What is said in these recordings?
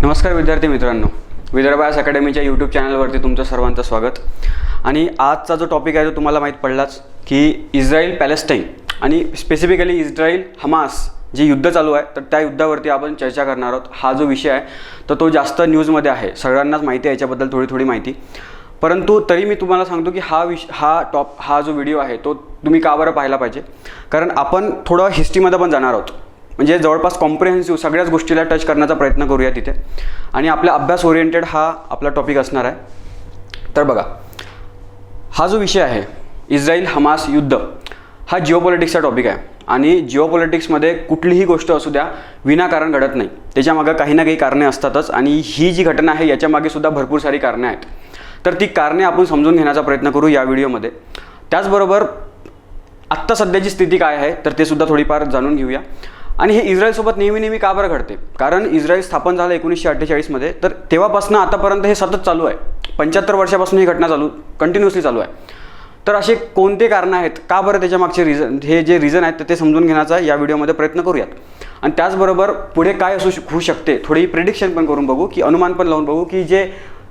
नमस्कार विद्यार्थी मित्रांनो, विदर्भ आयएस अकॅडमीच्या यूट्यूब चॅनलवरती तुमचं सर्वांचं स्वागत. आणि आजचा जो टॉपिक आहे तो तुम्हाला माहीत पडलाच की इस्रायल पॅलेस्टाईन आणि स्पेसिफिकली इस्रायल हमास जे युद्ध चालू आहे तर त्या युद्धावरती आपण चर्चा करणार आहोत. हा जो विषय आहे तर तो जास्त न्यूजमध्ये आहे, सगळ्यांनाच माहिती आहे याच्याबद्दल थोडी माहिती. परंतु तरी मी तुम्हाला सांगतो की हा जो व्हिडिओ आहे तो तुम्ही का बरं पाहायला पाहिजे, कारण आपण थोडं हिस्ट्रीमध्ये पण जाणार आहोत. म्हणजे जवळपास कॉम्प्रिहेन्सिव्ह सगळ्याच गोष्टीला टच करण्याचा प्रयत्न करूया तिथे, आणि आपल्या अभ्यास ओरिएंटेड हा आपला टॉपिक असणार आहे. तर बघा, हा जो विषय आहे इस्रायल हमास युद्ध हा जिओपॉलिटिक्सचा टॉपिक आहे. आणि जिओपॉलिटिक्समध्ये कुठलीही गोष्ट असू द्या विनाकारण घडत नाही, त्याच्यामागं काही ना काही कारणे असतातच. आणि ही जी घटना आहे याच्यामागे सुद्धा भरपूर सारी कारणे आहेत. तर ती कारणे आपण समजून घेण्याचा प्रयत्न करू या व्हिडिओमध्ये. त्याचबरोबर आत्ता सध्याची स्थिती काय आहे तर ते सुद्धा थोडीफार जाणून घेऊया. आणि हे इस्रायलसोबत नेहमी का बरं घडते, कारण इस्रायल स्थापन झालं 1948मध्ये, तर तेव्हापासून आतापर्यंत हे सतत चालू आहे. 75 वर्षापासून ही घटना कंटिन्युअसली चालू आहे. तर असे कोणते कारणं आहेत, का बरं त्याच्यामागचे हे जे रिझन आहेत ते समजून घेण्याचा या व्हिडिओमध्ये प्रयत्न करूयात. आणि त्याचबरोबर पुढे काय होऊ शकते थोडी प्रिडिक्शन पण करून बघू, की अनुमान पण लावून बघू, की जे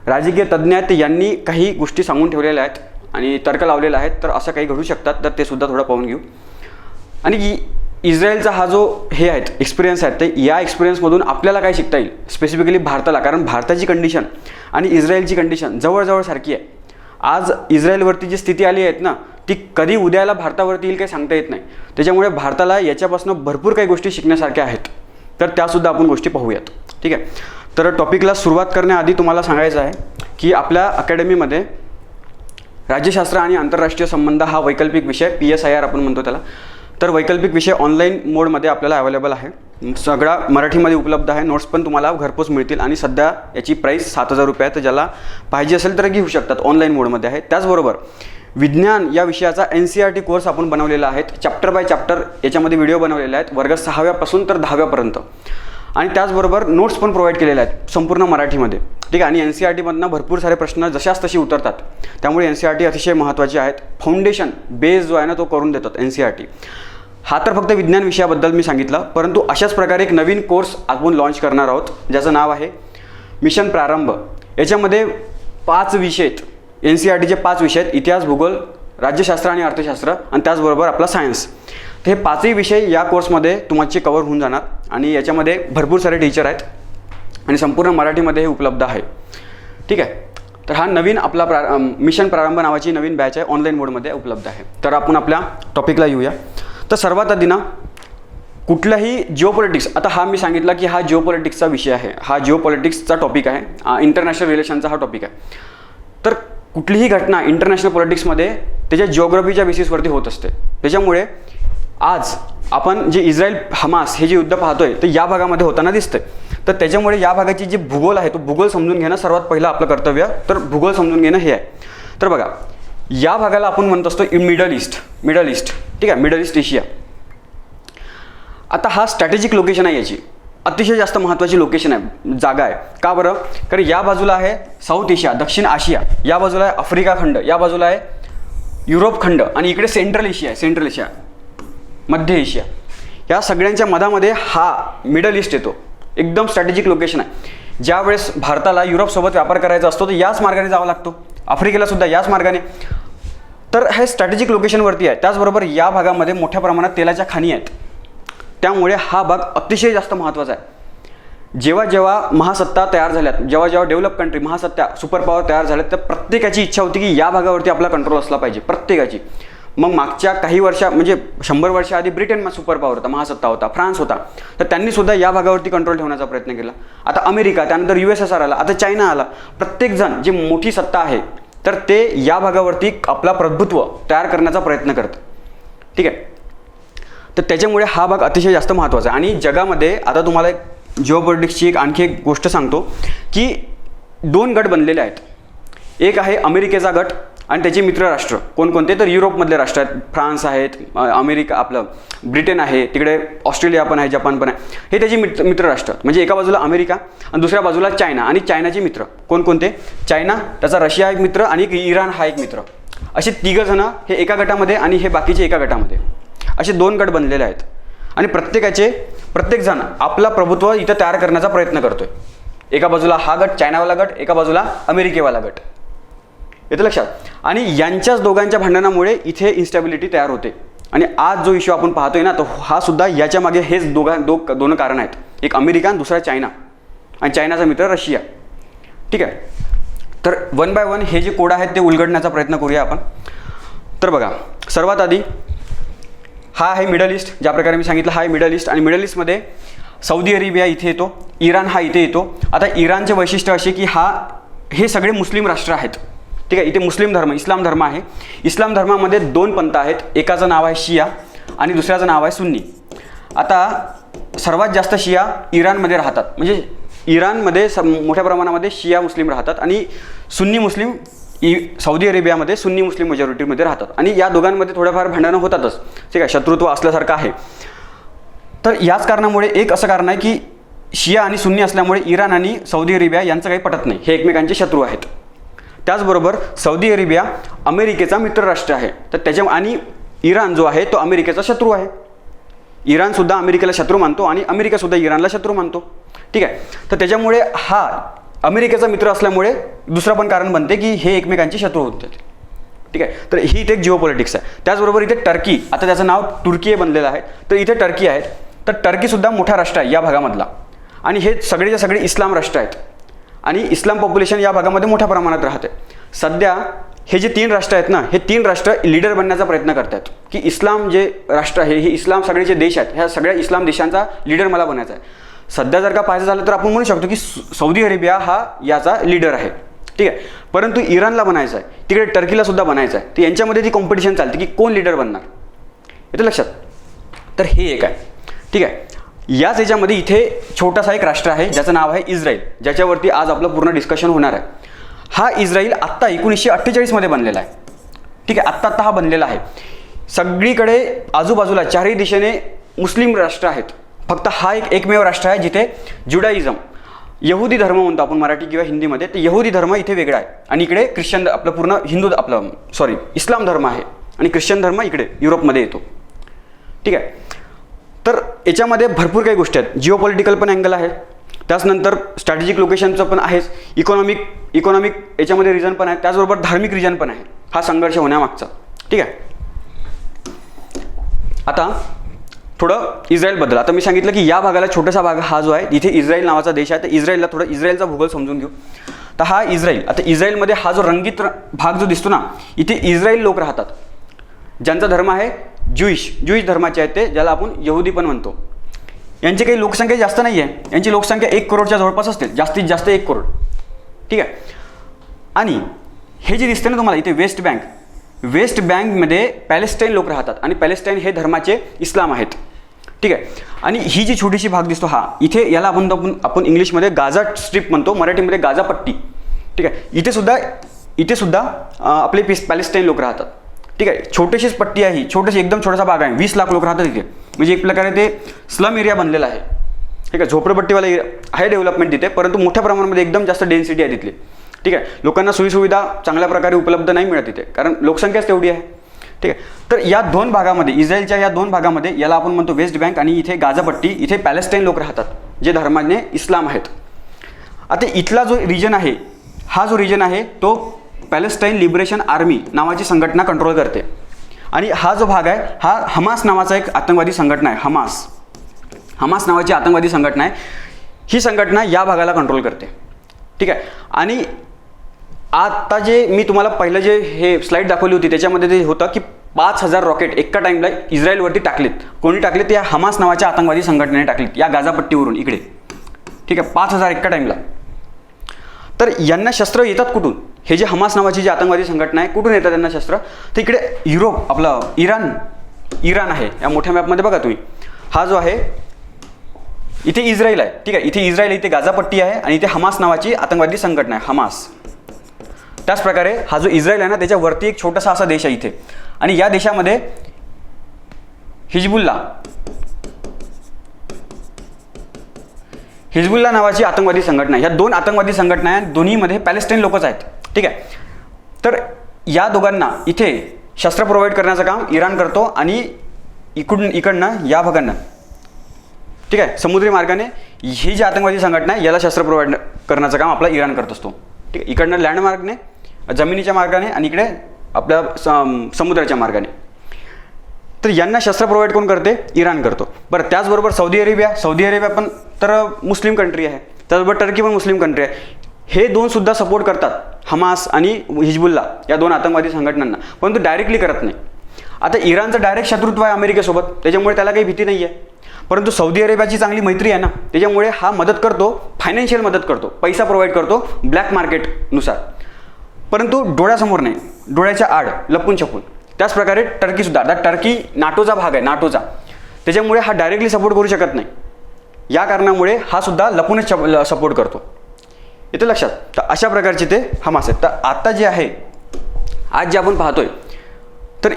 राजकीय तज्ज्ञ आहेत यांनी काही गोष्टी सांगून ठेवलेल्या आहेत आणि तर्क लावलेला आहेत, तर असं काही घडू शकतात. तर ते सुद्धा थोडं पाहून घेऊ. आणि इस्रायलचा हा जो हे आहेत एक्सपिरियन्स आहेत, ते या एक्सपिरियन्समधून आपल्याला काय शिकता येईल स्पेसिफिकली भारताला, कारण भारताची कंडिशन आणि इस्रायलची कंडिशन जवळजवळ सारखी आहे. आज इस्रायलवरती जी स्थिती आली आहेत ना, ती कधी उद्याला भारतावरती येईल काही सांगता येत नाही. त्याच्यामुळे भारताला याच्यापासून भरपूर काही गोष्टी शिकण्यासारख्या आहेत. तर त्यासुद्धा आपण गोष्टी पाहूयात. ठीक आहे. तर टॉपिकला सुरुवात करण्याआधी तुम्हाला सांगायचं आहे की आपल्या अकॅडमीमध्ये राज्यशास्त्र आणि आंतरराष्ट्रीय संबंध हा वैकल्पिक विषय PSIR आपण म्हणतो त्याला, तर वैकल्पिक विषय ऑनलाईन मोडमध्ये आपल्याला अवेलेबल आहे. सगळा मराठीमध्ये उपलब्ध आहे. नोट्स पण तुम्हाला घरपोच मिळतील. आणि सध्या याची प्राईस 7,000 रुपये आहे. तर ज्याला पाहिजे असेल तर घेऊ शकतात, ऑनलाईन मोडमध्ये आहे. त्याचबरोबर विज्ञान या विषयाचा NCERT कोर्स आपण बनवलेला आहे. चॅप्टर बाय चॅप्टर याच्यामध्ये व्हिडिओ बनवलेले आहेत, वर्ग 6व्यापासून तर 10व्यापर्यंत. आणि त्याचबरोबर नोट्स पण प्रोव्हाइड केलेले आहेत संपूर्ण मराठीमध्ये. ठीक आहे. आणि NCERTमधनं भरपूर सारे प्रश्न जशाच तशी उतरतात, त्यामुळे NCERT अतिशय महत्त्वाचे आहेत. फाउंडेशन बेस जो आहे ना तो करून देतात NCERT. हा तर फक्त विज्ञान विषयाबद्दल मी सांगितलं, परंतु अशाच प्रकारे एक नवीन कोर्स आपण लॉन्च करणार आहोत ज्याचं नाव आहे मिशन प्रारंभ. याच्यामध्ये 5 विषय आहेत, NCERTचे 5 विषय आहेत: इतिहास, भूगोल, राज्यशास्त्र आणि अर्थशास्त्र, आणि त्याचबरोबर आपला सायन्स. तर हे 5ही विषय या कोर्समध्ये तुमचे कव्हर होऊन जाणार. आणि याच्यामध्ये भरपूर सारे टीचर आहेत आणि संपूर्ण मराठीमध्ये हे उपलब्ध आहे. ठीक आहे. तर हा नवीन आपला मिशन प्रारंभ नावाची नवीन बॅच आहे, ऑनलाईन मोडमध्ये उपलब्ध आहे. तर आपण आपल्या टॉपिकला येऊया. तर सर्वात आधी ना, कुठलाही जिओपॉलिटिक्स, आता हा मी सांगितला की हा जिओपॉलिटिक्सचा विषय आहे, हा जिओपॉलिटिक्सचा टॉपिक आहे, इंटरनॅशनल रिलेशनचा हा टॉपिक आहे. तर कुठलीही घटना इंटरनॅशनल पॉलिटिक्समध्ये त्याच्या जिओग्राफीच्या बेसिसवरती होत असते. त्याच्यामुळे आज आपण जे इस्रायल हमास हे जे युद्ध पाहतोय तर या भागामध्ये होताना दिसतंय. तर त्याच्यामुळे या भागाची जी भूगोल आहे तो भूगोल समजून घेणं सर्वात पहिलं आपलं कर्तव्य. तर भूगोल समजून घेणं हे आहे. तर बघा, या भागाला आपण म्हणत असतो मिडल ईस्ट. ठीक आहे, मिडल ईस्ट एशिया. आता हा स्ट्रॅटेजिक लोकेशन आहे, याची अतिशय जास्त महत्त्वाची लोकेशन आहे, जागा आहे. का बरं? कारण या बाजूला आहे साऊथ एशिया, दक्षिण आशिया, या बाजूला आहे आफ्रिका खंड, या बाजूला आहे युरोप खंड, आणि इकडे सेंट्रल एशिया, मध्य एशिया. या सगळ्यांच्या मधामध्ये हा मिडल ईस्ट येतो. एकदम स्ट्रॅटेजिक लोकेशन आहे. ज्यावेळेस भारताला युरोपसोबत व्यापार करायचा असतो तर याच मार्गाने जावं लागतो, आफ्रिकेला सुद्धा याच मार्गाने. तर हे स्ट्रॅटेजिक लोकेशनवरती आहे. त्याचबरोबर या भागामध्ये मोठ्या प्रमाणात तेलाच्या खाणी आहेत. त्यामुळे हा भाग अतिशय जास्त महत्त्वाचा आहे. जेव्हा महासत्ता तयार झाल्यात, जेव्हा डेव्हलप कंट्री महासत्ता सुपर पॉवर तयार झाल्यात, तर प्रत्येकाची इच्छा होती की या भागावरती आपला कंट्रोल असला पाहिजे, प्रत्येकाची. मग मागच्या काही म्हणजे 100 वर्षाआधी ब्रिटन सुपर पॉवर होता, महासत्ता होता, फ्रान्स होता, तर त्यांनी सुद्धा या भागावरती कंट्रोल ठेवण्याचा प्रयत्न केला. आता अमेरिका, त्यानंतर USSR आला, आता चायना आला. प्रत्येकजण जी मोठी सत्ता आहे तर ते या भागावरती आपला प्रभुत्व तयार करण्याचा प्रयत्न करतं. ठीक आहे. तर त्याच्यामुळे हा भाग अतिशय जास्त महत्त्वाचा आहे. आणि जगामध्ये आता तुम्हाला एक जिओपॉलिटिक्सची आणखी एक गोष्ट सांगतो की 2 गट बनलेले आहेत. एक आहे अमेरिकेचा गट आणि त्याचे मित्र राष्ट्र कोणकोणते, तर युरोपमधले राष्ट्र आहेत, फ्रान्स आहेत, अमेरिका, आपलं ब्रिटन आहे, तिकडे ऑस्ट्रेलिया पण आहे, जपान पण आहे. हे त्याचे मित्र राष्ट्र. म्हणजे एका बाजूला अमेरिका आणि दुसऱ्या बाजूला चायना, आणि चायनाचे मित्र कोणकोणते, चायना, त्याचा रशिया एक मित्र, आणि एक इराण हा एक मित्र. असे 3 जण हे एका गटामध्ये आणि हे बाकीचे एका गटामध्ये, असे 2 गट बनलेले आहेत. आणि प्रत्येकजण आपला प्रभुत्व इथं तयार करण्याचा प्रयत्न करतोय. एका बाजूला हा गट चायनावाला गट, एका बाजूला अमेरिकेवाला गट. येतं लक्षात. आणि यांच्याच दोघांच्या भांडणामुळे इथे इन्स्टॅबिलिटी तयार होते. आणि आज जो इश्यू आपण पाहतोय ना, तो हा सुद्धा याच्या मागे हेच दोन कारण आहेत. एक अमेरिका आणि दुसरा चायना, आणि चायनाचा मित्र रशिया. ठीक आहे. तर वन बाय वन हे जे कोड आहेत ते उलगडण्याचा प्रयत्न करूया आपण. तर बघा, सर्वात आधी हा आहे मिडल ईस्ट. ज्या प्रकारे मी सांगितलं हा आहे मिडल ईस्ट. आणि मिडल ईस्टमध्ये सौदी अरेबिया इथे येतो, इराण हा इथे येतो. आता इराणचे वैशिष्ट्य असे की हे सगळे मुस्लिम राष्ट्र आहेत. ठीक आहे. इथे मुस्लिम धर्म, इस्लाम धर्म आहे. इस्लाम धर्मामध्ये 2 पंथ आहेत. एकाचं नाव आहे शिया आणि दुसऱ्याचं नाव आहे सुन्नी. आता सर्वात जास्त शिया इराणमध्ये राहतात. म्हणजे इराणमध्ये मोठ्या प्रमाणामध्ये शिया मुस्लिम राहतात आणि सुन्नी मुस्लिम सौदी अरेबियामध्ये सुन्नी मुस्लिम मेजॉरिटीमध्ये राहतात. आणि या दोघांमध्ये थोड्याफार भांडणं होतातच. ठीक आहे. शत्रुत्व असल्यासारखं आहे. तर याच कारणामुळे एक असं कारण आहे की शिया आणि सुन्नी असल्यामुळे इराण आणि सौदी अरेबिया यांचं काही पटत नाही. हे एकमेकांचे शत्रू आहेत. त्याचबरोबर सौदी अरेबिया अमेरिकेचा मित्रराष्ट्र आहे. तर आणि इराण जो आहे तो अमेरिकेचा शत्रू आहे. इराणसुद्धा अमेरिकेला शत्रू मानतो आणि अमेरिकासुद्धा इराणला शत्रू मानतो. ठीक आहे. तर त्याच्यामुळे हा अमेरिकेचा मित्र असल्यामुळे दुसरं पण कारण बनते की हे एकमेकांचे शत्रू होते. ठीक आहे. तर ही इथे एक जिओ पॉलिटिक्स आहे. त्याचबरोबर इथे टर्की, आता त्याचं नाव तुर्की बनलेलं आहे. तर इथे टर्की आहे. तर टर्कीसुद्धा मोठा राष्ट्र आहे या भागामधला. आणि हे सगळेचे सगळे इस्लाम राष्ट्र आहेत. आणि इस्लाम पॉप्युलेशन या भागामध्ये मोठ्या प्रमाणात राहते. सध्या हे जे 3 राष्ट्र आहेत ना, हे 3 राष्ट्र लीडर बनण्याचा प्रयत्न करतात की इस्लाम जे राष्ट्र आहे हे इस्लाम सगळे जे देश आहेत ह्या सगळ्या इस्लाम देशांचा लीडर मला बनायचा आहे. सध्या जर का पाहायचं झालं तर आपण म्हणू शकतो की सौदी अरेबिया हा याचा लीडर आहे. ठीक आहे. परंतु इराणला बनायचं आहे, तिकडे टर्कीला सुद्धा बनायचं आहे. तर यांच्यामध्ये ती कॉम्पिटिशन चालते की कोण लीडर बनणार. येतं लक्षात. तर हे एक आहे. ठीक आहे. याच याच्यामध्ये इथे छोटासा एक राष्ट्र आहे ज्याचं नाव आहे इस्रायल, ज्याच्यावरती आज आपलं पूर्ण डिस्कशन होणार आहे. हा इस्रायल आत्ता 1948मध्ये बनलेला आहे. ठीक आहे. आत्ता हा बनलेला आहे. सगळीकडे आजूबाजूला चारही दिशेने मुस्लिम राष्ट्र आहेत. फक्त हा एकमेव राष्ट्र आहे जिथे ज्युडाइझम, यहुदी धर्म म्हणतो आपण मराठी किंवा हिंदीमध्ये, तर यहुदी धर्म इथे वेगळा आहे. आणि इकडे ख्रिश्चन आपलं पूर्ण इस्लाम धर्म आहे. आणि ख्रिश्चन धर्म इकडे युरोपमध्ये येतो. ठीक आहे. तर याच्यामध्ये भरपूर काही गोष्टी आहेत. जिओ पॉलिटिकल पण अँगल आहे, त्याचनंतर स्ट्रॅटेजिक लोकेशनचं पण आहेच, इकॉनॉमिक याच्यामध्ये रिजन पण आहे, त्याचबरोबर धार्मिक रिजन पण आहे हा संघर्ष होण्यामागचा. ठीक आहे. आता थोडं इस्रायलबद्दल. आता मी सांगितलं की या भागाला छोटासा भाग हा जो आहे इथे इस्रायल नावाचा देश आहे. तर इस्रायलला थोडं इस्रायलचा भूगोल समजून घेऊ. तर हा इस्रायल, आता इस्रायलमध्ये हा जो रंगीत भाग जो दिसतो ना, इथे इस्रायल लोक राहतात ज्यांचा धर्म आहे ज्यूइश धर्माचे आहेत ते, ज्याला आपण यहुदी पण म्हणतो. यांची काही लोकसंख्या जास्त नाही आहे. यांची लोकसंख्या 1 करोडच्या जवळपास असते, जास्तीत जास्त 1 करोड. ठीक आहे. आणि हे जे दिसते ना तुम्हाला इथे वेस्ट बँकमध्ये पॅलेस्टाईन लोक राहतात आणि पॅलेस्टाईन हे धर्माचे इस्लाम आहेत. ठीक आहे. आणि ही जी छोटीशी भाग दिसतो हा इथे याला आपण इंग्लिशमध्ये गाझा स्ट्रीप म्हणतो, मराठीमध्ये गाझा पट्टी. ठीक आहे. इथे सुद्धा आपले पॅलेस्टाईन लोक राहतात. ठीक आहे. छोटीशीच पट्टी आहे ही, एकदम छोटासा भाग आहे. 20 लाख लोक राहतात इथे. म्हणजे एक प्रकारे ते स्लम एरिया बनलेला आहे. ठीक आहे. झोपडपट्टीवाला आहे डेव्हलपमेंट तिथे, परंतु मोठ्या प्रमाणामध्ये एकदम जास्त डेन्सिटी आहे तिथली. ठीक आहे. लोकांना सोयीसुविधा चांगल्या प्रकारे उपलब्ध नाही मिळत इथे, कारण लोकसंख्याच तेवढी आहे. ठीक आहे. तर या 2 भागामध्ये, इस्रायलच्या या 2 भागामध्ये याला आपण म्हणतो वेस्ट बँक आणि इथे गाझापट्टी, इथे पॅलेस्टाईन लोक राहतात जे धर्माने इस्लाम आहेत. आता इथला जो रिजन आहे, हा जो रिजन आहे तो पॅलेस्टाईन लिबरेशन आर्मी नावाची संघटना कंट्रोल करते. आणि हा जो भाग आहे हा हमास नावाचा एक आतंकवादी संघटना आहे. हमास नावाची आतंकवादी संघटना आहे. ही संघटना या भागाला कंट्रोल करते. ठीक आहे. आणि आता जे मी तुम्हाला पहिलं जे हे स्लाईड दाखवली होती त्याच्यामध्ये ते होतं की 5000 रॉकेट एका टाईमला इस्रायलवरती टाकलेत. कोणी टाकलेत? या हमास नावाच्या आतंकवादी संघटनेने टाकलेत या गाझापट्टीवरून इकडे. ठीक आहे. 5000 एका टाईमला. तर यांना शस्त्र येतात कुठून? हे जे हमास नावाची जी आतंकवादी संघटना आहे कुठून येतात त्यांना शस्त्र? तर इकडे युरोप, आपलं इराण आहे. या मोठ्या मॅपमध्ये बघा तुम्ही, हा जो आहे इथे इस्रायल आहे. ठीक आहे. इथे इस्रायल, इथे गाझापट्टी आहे आणि इथे हमास नावाची आतंकवादी संघटना आहे हमास. त्याचप्रकारे हा जो इस्रायल आहे ना त्याच्यावरती एक छोटासा असा देश आहे इथे. आणि या देशामध्ये हिजबुल्ला नावाची आतंकवादी संघटना आहे. ह्या 2 आतंकवादी संघटना आहेत, दोन्हीमध्ये पॅलेस्टाईन लोकच आहेत. ठीक आहे. तर या दोघांना इथे शस्त्र प्रोव्हाइड करण्याचं काम इराण करतो आणि इकडनं या भागांना, ठीक आहे, समुद्री मार्गाने ही जी आतंकवादी संघटना आहे याला शस्त्र करण्याचं काम आपला इराण करत असतो. ठीक आहे, इकडनं लँडमार्गने, जमिनीच्या मार्गाने आणि इकडे आपल्या समुद्राच्या मार्गाने. तर यांना शस्त्र प्रोव्हाइड कोण करते? इराण करतो. बरं, त्याचबरोबर सौदी अरेबिया पण तर मुस्लिम कंट्री आहे, त्याचबरोबर टर्की पण मुस्लिम कंट्री आहे. हे दोन सुद्धा सपोर्ट करतात हमास आणि हिजबुल्ला या दोन आतंकवादी संघटनांना, परंतु डायरेक्टली करत नाही. आता इराणचं डायरेक्ट शत्रुत्व आहे अमेरिकेसोबत, त्याच्यामुळे त्याला काही भीती नाही आहे. परंतु सौदी अरेबियाची चांगली मैत्री आहे ना, त्याच्यामुळे हा मदत करतो, फायनान्शियल मदत करतो, पैसा प्रोव्हाइड करतो ब्लॅक मार्केटनुसार, परंतु डोळ्यासमोर नाही, डोळ्याच्या आड लपून छपून. त्याचप्रकारे टर्कीसुद्धा, आता टर्की नाटोचा भाग आहे, नाटोचा, त्याच्यामुळे हा डायरेक्टली सपोर्ट करू शकत नाही. या कारणामुळे हा सुद्धा लपूनच सपोर्ट करतो. येतं लक्षात? तर अशा प्रकारचे ते हमास आहेत. तर आता जे आहे, आज जे आपण पाहतोय, तर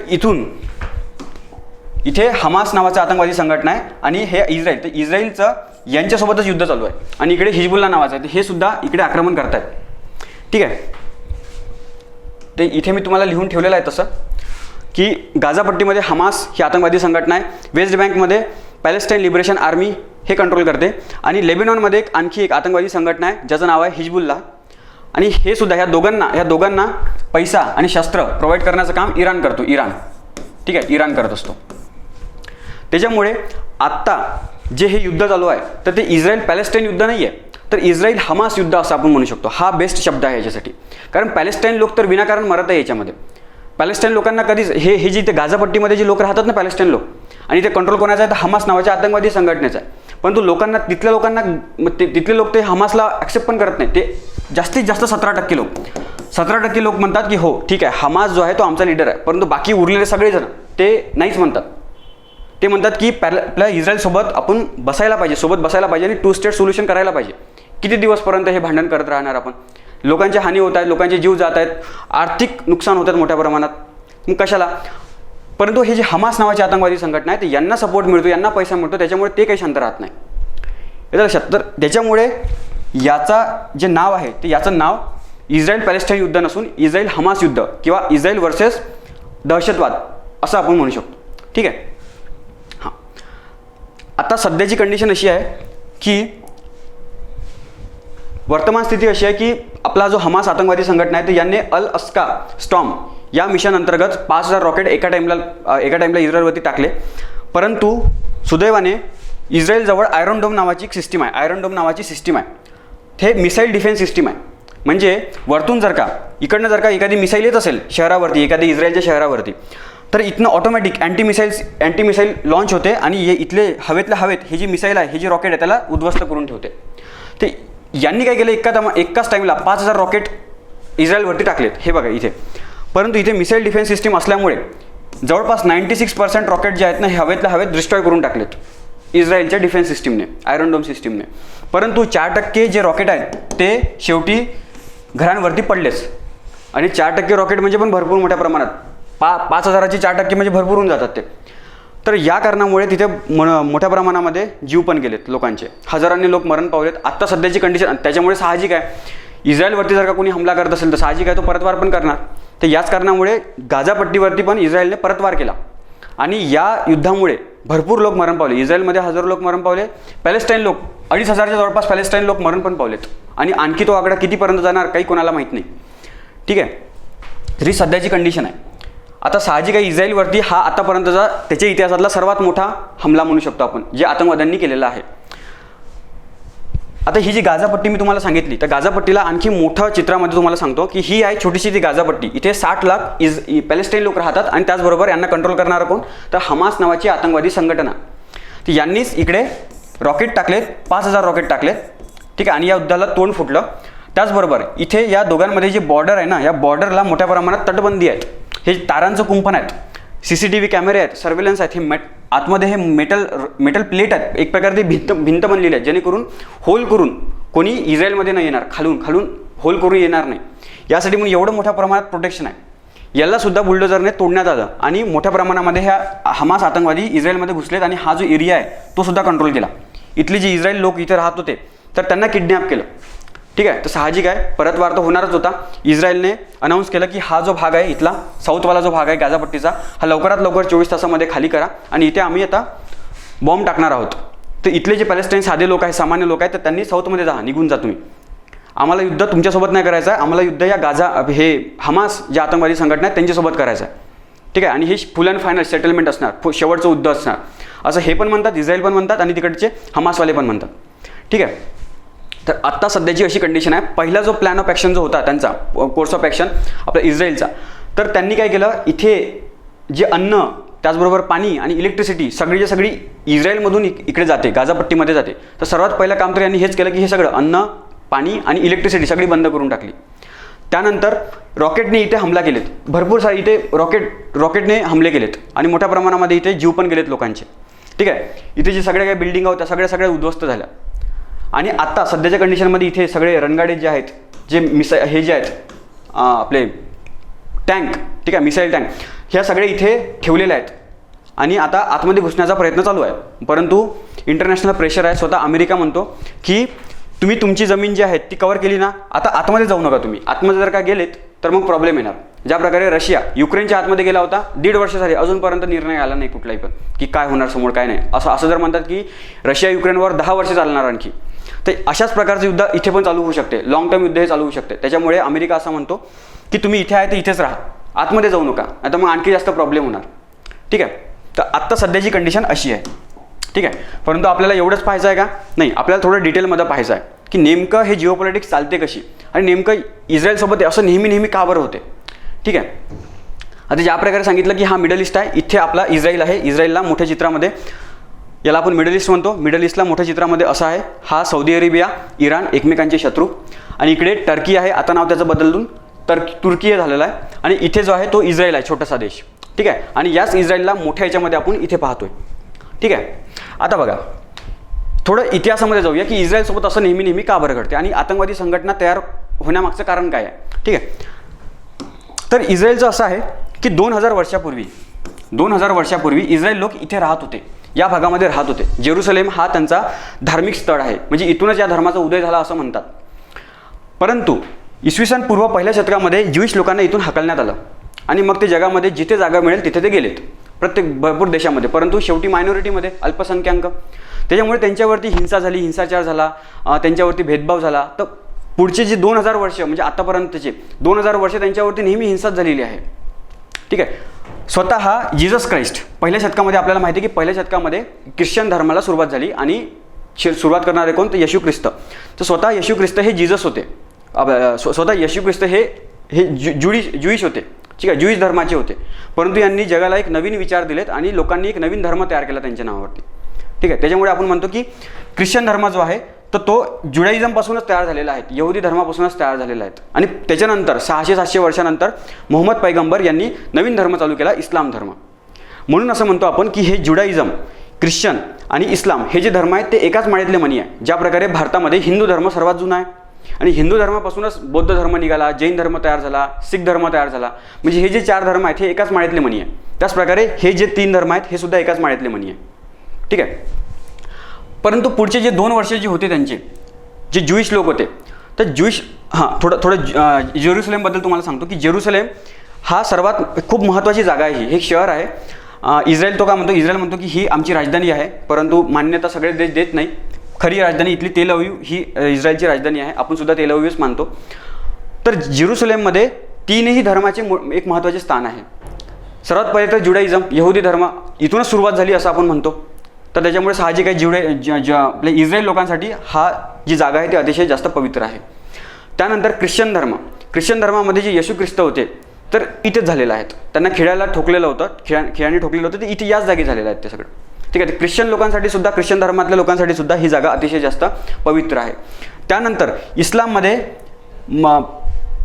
इथे हमास नावाचा आतंकवादी संघटना आहे आणि हे इस्रायल, तर इस्रायलचं यांच्यासोबतच युद्ध चालू आहे. आणि इकडे हिजबुल्ला नावाचं आहे, हे सुद्धा इकडे आक्रमण करतायत. ठीक आहे, ते इथे मी तुम्हाला लिहून ठेवलेलं आहे तसं, की गाझापट्टीमध्ये हमास ही आतंकवादी संघटना आहे, वेस्ट बँकमध्ये पॅलेस्टाईन लिबरेशन आर्मी हे कंट्रोल करते, आणि लेबनॉनमध्ये आणखी एक आतंकवादी संघटना आहे ज्याचं नाव आहे हिजबुल्ला. आणि हे सुद्धा ह्या दोघांना पैसा आणि शस्त्र प्रोव्हाइड करण्याचं काम इराण करतो. ठीक आहे, इराण करत असतो. त्याच्यामुळे आत्ता जे हे युद्ध चालू आहे, तर ते इस्रायल पॅलेस्टाईन युद्ध नाही आहे, तर इस्रायल हमास युद्ध असं आपण म्हणू शकतो. हा बेस्ट शब्द आहे याच्यासाठी, कारण पॅलेस्टाईन लोक तर विनाकारण मरत आहे याच्यामध्ये. पॅलेस्टाईन लोकांना कधीच हे जे ते गाझापट्टीमध्ये जे लोक राहतात ना पॅलेस्टाईन लोक, आणि ते कंट्रोल कोणाचं आहे, तर हमास नावाच्या आतंकवादी संघटनेचा आहे. परंतु तिथल्या लोकांना तिथले लोक ते हमासला ॲक्सेप्ट पण करत नाही. ते जास्तीत जास्त 17% लोक म्हणतात की हो ठीक आहे, हमास जो आहे तो आमचा लीडर आहे, परंतु बाकी उरलेले सगळेजण ते नाहीच म्हणतात. ते म्हणतात की आपल्या इस्रायलसोबत आपण बसायला पाहिजे आणि 2 स्टेट सोल्युशन करायला पाहिजे. किती दिवसपर्यंत हे भांडण करत राहणार आपण? लोकांची हानी होत आहेत, लोकांचे जीव जात आहेत, आर्थिक नुकसान होत आहेत मोठ्या प्रमाणात, मग कशाला? परंतु हे जे हमास नावाची आतंकवादी संघटना आहे, ते यांना सपोर्ट मिळतो, यांना पैसा मिळतो, त्याच्यामुळे ते काही शांत राहत नाही. येतं लक्षात? तर त्याच्यामुळे याचा जे नाव आहे, ते याचं नाव इस्रायल पॅलेस्टाईन युद्ध नसून इस्रायल हमास युद्ध किंवा इस्रायल वर्सेस दहशतवाद असं आपण म्हणू शकतो. ठीक आहे. हां, आता सध्याची कंडिशन अशी आहे की वर्तमान स्थिती अशी आहे की आपला जो हमास आतंकवादी संघटना आहे, तर यांनी अल अस्का स्टॉर्म या मिशन अंतर्गत 5000 रॉकेट एका टाइमला इस्रायलवरती टाकले. परंतु सुदैवाने इस्रायलजवळ आयरन डोम नावाची एक सिस्टीम आहे. हे मिसाईल डिफेन्स सिस्टीम आहे. म्हणजे वरतून इकडनं जर का एखादी मिसाईल येत असेल शहरावरती, एखाद्या इस्रायलच्या शहरावरती, तर इथनं ऑटोमॅटिक अँटी मिसाईल लॉन्च होते आणि इथले हवेतल्या हवेत हे जी मिसाईल आहे, हे जी रॉकेट आहे, त्याला उद्ध्वस्त करून ठेवते. ते यांनी काय केलं, एकाच टाईमला 5000 रॉकेट इस्रायलवरती टाकलेत. हे बघा इथे. परंतु इथे मिसाईल डिफेन्स सिस्टीम असल्यामुळे जवळपास 96% रॉकेट जे आहेत ना, हे हवेतल्या हवेत डिस्ट्रॉय करून टाकलेत इस्रायलच्या डिफेन्स सिस्टीमने, आयरन डोम सिस्टीमने. परंतु 4% जे रॉकेट आहेत ते शेवटी घरांवरती पडलेच. आणि 4% रॉकेट म्हणजे पण भरपूर मोठ्या प्रमाणात, 5000ची 4% म्हणजे भरपूर होऊन जातात ते. तर या कारणामुळे तिथे मोठ्या प्रमाणामध्ये जीव पण गेलेत लोकांचे, हजारांनी लोक मरण पावलेत. आत्ता सध्याची कंडिशन, त्याच्यामुळे साहजिक आहे इस्रायलवरती जर का कोणी हमला करत असेल तर साहजिक आहे तो परतवार पण करणार. तर याच कारणामुळे गाझापट्टीवरती पण इस्रायलने परतवार केला आणि या युद्धामुळे भरपूर लोक मरण पावले. इस्रायलमध्ये हजारो लोक मरण पावले, पॅलेस्टाईन लोक 2500च्या जवळपास पॅलेस्टाईन लोक मरण पण पावलेत. आणि आणखी तो आकडा कितीपर्यंत जाणार काही कोणाला माहीत नाही. ठीक आहे, तरी सध्याची कंडिशन आहे. आता साहजिक आहे इस्रायलवरती हा आतापर्यंतचा त्याच्या इतिहासातला सर्वात मोठा हमला म्हणू शकतो आपण, जे आतंकवाद्यांनी केलेला आहे. आता ही जी गाझापट्टी मी तुम्हाला सांगितली, तर गाझापट्टीला आणखी मोठ्या चित्रामध्ये तुम्हाला सांगतो की ही आहे छोटीशी ती गाझापट्टी. इथे 60 लाख पॅलेस्टाईन लोक राहतात आणि त्याचबरोबर यांना कंट्रोल करणारं कोण, तर हमास नावाची आतंकवादी संघटना. तर यांनीच इकडे रॉकेट टाकलेत, 5000 रॉकेट टाकलेत. ठीक आहे, आणि या युद्धाला तोंड फुटलं. त्याचबरोबर इथे या दोघांमध्ये जे बॉर्डर आहे ना, या बॉर्डरला मोठ्या प्रमाणात तटबंदी आहेत, हे तारांचं कुंपण आहेत, CCTV कॅमेरे आहेत, सर्व्हेलन्स आहेत. हे आतमध्ये हे मेटल प्लेट आहेत, एक प्रकारे भिंत बनलेली आहे, जेणेकरून होल करून कोणी इस्रायलमध्ये नाही येणार, खालून होल करून येणार नाही. यासाठी म्हणून एवढं मोठ्या प्रमाणात प्रोटेक्शन आहे. याला सुद्धा बुलडोझरने तोडण्यात आलं आणि मोठ्या प्रमाणामध्ये ह्या हमास आतंकवादी इस्रायलमध्ये घुसलेत आणि हा जो एरिया आहे तो सुद्धा कंट्रोल केला. इथले जे इस्रायल लोक इथे राहत होते तर त्यांना किडनॅप केलं. ठीक आहे, तर साहजिक आहे परतवार तर होणारच होता. इस्रायलने अनाऊन्स केलं की हा जो भाग आहे इथला साऊथवाला जो भाग आहे गाझापट्टीचा, हा लवकरात लवकर 24 तासामध्ये खाली करा आणि इथे आम्ही आता बॉम्ब टाकणार आहोत. तर इथले जे पॅलेस्टाईन साधे लोक आहेत, सामान्य लोक आहेत, तर त्यांनी साऊथमध्ये जा, निघून जा तुम्ही. आम्हाला युद्ध तुमच्यासोबत नाही करायचं आहे, आम्हाला युद्ध या गाझा हे हमास ज्या आतंकवादी संघटना आहेत त्यांच्यासोबत करायचं आहे, ठीक आहे. आणि हे फुल अँड फायनल सेटलमेंट असणार, शेवटचं युद्ध असणार, असं हे पण म्हणतात, इस्रायल पण म्हणतात आणि तिकडचे हमासवाले पण म्हणतात, ठीक आहे. तर आत्ता सध्याची अशी कंडिशन आहे. पहिला जो प्लॅन ऑफ ॲक्शन जो होता त्यांचा, कोर्स ऑफ ॲक्शन आपला इस्रायलचा, तर त्यांनी काय केलं, इथे जे अन्न त्याचबरोबर पाणी आणि इलेक्ट्रिसिटी सगळीच्या सगळी इस्रायलमधून इकडे जाते, गाझापट्टीमध्ये जाते. तर सर्वात पहिलं काम तर यांनी हेच केलं की हे सगळं अन्न, पाणी आणि इलेक्ट्रिसिटी सगळी बंद करून टाकली. त्यानंतर रॉकेटने इथे हमला केलेत, भरपूर सारे इथे रॉकेटने हमले केलेत आणि मोठ्या प्रमाणामध्ये इथे जीव पण गेलेत लोकांचे, ठीक आहे. इथे जे सगळ्या काही बिल्डिंग होत्या सगळ्या उद्ध्वस्त झाल्या. आणि आत्ता सध्याच्या कंडिशनमध्ये इथे सगळे रणगाडे जे आहेत, जे हे जे आहेत आपले टँक, ठीक आहे, मिसाईल टँक, ह्या सगळे इथे ठेवलेले आहेत आणि आता आतमध्ये घुसण्याचा प्रयत्न चालू आहे. परंतु इंटरनॅशनल प्रेशर आहे. स्वतः अमेरिका म्हणतो की तुम्ही तुमची जमीन जी आहे ती कव्हर केली ना, आता आतमध्ये जाऊ नका. तुम्ही आतमध्ये जर का गेलेत तर मग प्रॉब्लेम येणार. ज्या प्रकारे रशिया युक्रेनच्या आतमध्ये गेला होता, 1.5 वर्ष झाली, अजूनपर्यंत निर्णय आला नाही कुठलाही पण की काय होणार समोर काय नाही. असं जर म्हणतात की रशिया युक्रेनवर 10 वर्ष चालणार आणखी, तर अशाच प्रकारचं युद्ध इथे पण चालू होऊ शकते. लॉंग टर्म युद्ध हे चालू होऊ शकते. त्याच्यामुळे अमेरिका असं म्हणतो की तुम्ही इथे आहे तर इथेच राहा, आतमध्ये जाऊ नका, आता मग आणखी जास्त प्रॉब्लेम होणार, ठीक आहे. तर आत्ता सध्याची कंडिशन अशी आहे, ठीक आहे. परंतु आपल्याला एवढंच पाहायचं आहे का? नाही, आपल्याला थोडं डिटेलमध्ये पाहायचं आहे की नेमकं हे जिओपॉलिटिक्स चालते कशी आणि नेमकं इस्रायलसोबत असं नेहमी का बरं होते, ठीक आहे. आता ज्या प्रकारे सांगितलं की हा मिडल ईस्ट आहे, इथे आपला इस्रायल आहे. इस्रायलला मोठ्या चित्रामध्ये, याला आपण मिडल ईस्ट म्हणतो, मिडल ईस्टला मोठ्या चित्रामध्ये असं आहे, हा सौदी अरेबिया, इराण एकमेकांचे शत्रू. आणि इकडे टर्की आहे, आता नाव त्याचं बदलून तुर्की झालेला आहे. आणि इथे जो आहे तो इस्रायल आहे, छोटासा देश, ठीक आहे. आणि याच इस्रायलला मोठ्या ह्याच्यामध्ये आपण इथे पाहतोय, ठीक आहे. आता बघा थोडं इतिहासामध्ये जाऊया की इस्रायलसोबत असं नेहमी का बरं घडते आणि आतंकवादी संघटना तयार होण्यामागचं कारण काय आहे, ठीक आहे. तर इस्रायलचं असं आहे की 2000 वर्षापूर्वी इस्रायल लोक इथे राहत होते, या भागामध्ये राहत होते. जेरुसलेम हा त्यांचा धार्मिक स्थळ आहे, म्हणजे इथूनच या धर्माचा उदय झाला असं म्हणतात. परंतु इसवी सन पूर्व 1ल्या शतकामध्ये ज्यूइश लोकांना इथून हाकलण्यात आलं आणि मग ते जगामध्ये जिथे जागा मिळेल तिथे ते गेलेत, भरपूर देशामध्ये. परंतु शेवटी मायनॉरिटीमध्ये, अल्पसंख्याक, त्याच्यामुळे त्यांच्यावरती हिंसा झाली, हिंसाचार झाला, त्यांच्यावरती भेदभाव झाला. तर पुढचे जे 2000 वर्ष म्हणजे आतापर्यंतचे 2000 वर्ष त्यांच्यावरती नेहमी हिंसाच झालेली आहे, ठीक आहे. स्वतः जीसस क्राइस्ट 1ल्या शतकामध्ये, आपल्याला माहिती आहे की 1ल्या शतकामध्ये ख्रिश्चन धर्माला सुरुवात झाली आणि सुरुवात करणारे कोण, तर येशू ख्रिस्त. तर स्वतः येशू ख्रिस्त हे जीसस होते, स्वतः येशू ख्रिस्त हे ज्यूइश होते, ठीक आहे, ज्यूइश धर्माचे होते. परंतु यांनी जगाला एक नवीन विचार दिलेत आणि लोकांनी एक नवीन धर्म तयार केला त्यांच्या नावावरती, ठीक आहे. त्याच्यामुळे आपण म्हणतो की ख्रिश्चन धर्म जो आहे तर तो जुडाइझमपासूनच तयार झालेला आहे, यहुदी धर्मापासूनच तयार झालेला आहे. आणि त्याच्यानंतर 600-700 वर्षानंतर मोहम्मद पैगंबर यांनी नवीन धर्म चालू केला, इस्लाम धर्म. म्हणून असं म्हणतो आपण की हे जुडाइझम, ख्रिश्चन आणि इस्लाम हे जे धर्म आहेत ते एकाच माळेतले मणी आहे. ज्या प्रकारे भारतामध्ये हिंदू धर्म सर्वात जुना आहे आणि हिंदू धर्मापासूनच बौद्ध धर्म निघाला, जैन धर्म तयार झाला, शीख धर्म तयार झाला, म्हणजे हे जे 4 धर्म आहेत हे एकाच माळेतले मणी आहे. त्याचप्रकारे हे जे 3 धर्म आहेत हे सुद्धा एकाच माळेतले मणी आहे, ठीक आहे. परंतु पुढचे जे 2 वर्ष जे होते त्यांचे जे ज्यूइश लोक होते, तर थोडं जेरुसलेमबद्दल तुम्हाला सांगतो की जेरुसलेम हा सर्वात खूप महत्त्वाची जागा आहे. हे एक शहर आहे. इस्रायल तो काय म्हणतो, इस्रायल म्हणतो की ही आमची राजधानी आहे, परंतु मान्यता सगळे देश देत नाही. खरी राजधानी इथली तेल अवीव ही इस्रायलची राजधानी आहे, आपण सुद्धा तेल अवीवच मानतो. तर जेरुसलेममध्ये 3ही धर्माचे एक महत्त्वाचे स्थान आहे. सर्वात पहिले तर जुडाइझम, यहुदी धर्म, इथूनच सुरुवात झाली असं आपण म्हणतो. तर त्याच्यामुळे साहजिक आहे आपल्या इस्रायल लोकांसाठी हा जी जागा आहे ती अतिशय जास्त पवित्र आहे. त्यानंतर ख्रिश्चन धर्मामध्ये जे येशू ख्रिस्त होते तर इथेच झालेलं आहेत. त्यांना खिळ्याला ठोकलेलं होतं, खिळ्याने ठोकलेलं होतं, ते इथे याच जागी झालेलं आहे ते सगळं, ठीक आहे. ख्रिश्चन लोकांसाठी सुद्धा, ख्रिश्चन धर्मातल्या लोकांसाठी सुद्धा ही जागा अतिशय जास्त पवित्र आहे. त्यानंतर इस्लाममध्ये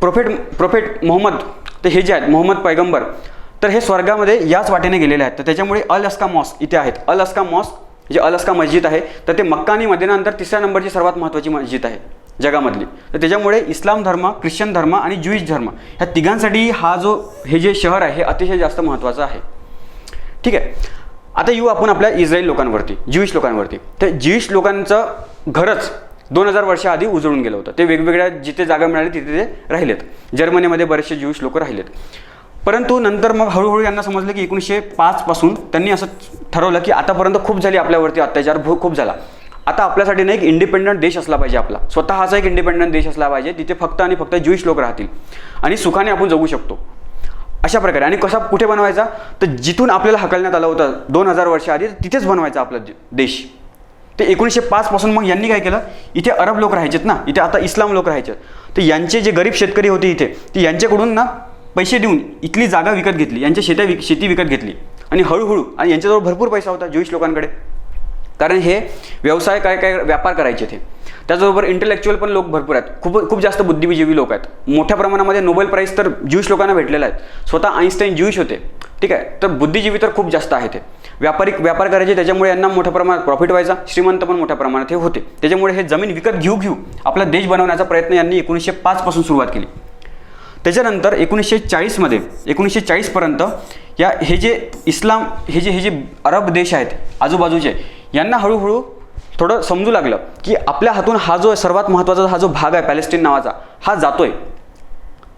प्रोफेट मोहम्मद, तर हे जे आहेत मोहम्मद पैगंबर, तर हे स्वर्गामध्ये याच वाटेने गेलेले आहेत. तर त्याच्यामुळे अल अस्का मॉस्क इथे आहेत. अल अस्का मॉस्क जे अल अस्का मस्जिद आहे तर ते मक्का आणि मदिनानंतर 3ऱ्या नंबरची सर्वात महत्त्वाची मस्जिद आहे जगामधली. तर त्याच्यामुळे इस्लाम धर्म, ख्रिश्चन धर्म आणि ज्यूइश धर्म ह्या तिघांसाठी हे जे शहर आहे हे अतिशय जास्त महत्त्वाचं आहे, ठीक आहे. आता येऊ आपण आपल्या इस्रायल लोकांवरती, ज्यूइश लोकांवरती. तर ज्यूइश लोकांचं घरच 2000 वर्षाआधी उजळून गेलं होतं. ते वेगवेगळ्या जिथे जागा मिळाली तिथे ते राहिलेत. जर्मनीमध्ये बरेचसे ज्यूइश लोक राहिलेत. परंतु नंतर मग हळूहळू यांना समजलं की 1905 पासून त्यांनी असं ठरवलं की आतापर्यंत खूप झाली आपल्यावरती अत्याचार, खूप झाला. आता आपल्यासाठी ना एक इंडिपेंडंट देश असला पाहिजे, आपला स्वतःचा एक इंडिपेंडंट देश असला पाहिजे, तिथे फक्त आणि फक्त ज्यूइश लोक राहतील आणि सुखाने आपण जगू शकतो अशा प्रकारे. आणि कसा कुठे बनवायचा, तर जिथून आपल्याला हकलण्यात आलं होतं 2000 वर्ष आधी, तिथेच बनवायचा आपला देश. ते 1905 पासून मग यांनी काय केलं, इथे अरब लोक राहायचेत ना, इथे आता इस्लाम लोक राहायचे, तर यांचे जे गरीब शेतकरी होते इथे, ते यांच्याकडून ना पैसे देऊन इथली जागा विकत घेतली, यांच्या शेती विकत घेतली आणि हळूहळू, आणि यांच्याजवळ भरपूर पैसा होता ज्यूइश लोकांकडे, कारण हे व्यवसाय काय व्यापार करायचे ते. त्याचबरोबर इंटेलेक्च्युअल पण लोक भरपूर आहेत, खूप जास्त बुद्धिजीवी लोक आहेत. मोठ्या प्रमाणामध्ये नोबेल प्राईज तर ज्यूइश लोकांना भेटलेला आहेत. स्वतः आईन्स्टाईन ज्यूइश होते, ठीक आहे. तर बुद्धिजीवी तर खूप जास्त आहेत. ते व्यापार करायचे, त्याच्यामुळे यांना मोठ्या प्रमाणात प्रॉफिट व्हायचा, श्रीमंत पण मोठ्या प्रमाणात हे होते. त्याच्यामुळे हे जमीन विकत घेऊ आपला देश बनवण्याचा प्रयत्न यांनी 1905 पासून सुरुवात केली. त्याच्यानंतर 1940 पर्यंत हे जे इस्लाम हे जे अरब देश आहेत आजूबाजूचे, यांना हळूहळू थोडं समजू लागलं की आपल्या हातून हा जो सर्वात महत्त्वाचा हा जो भाग आहे पॅलेस्टाईन नावाचा, हा जातोय.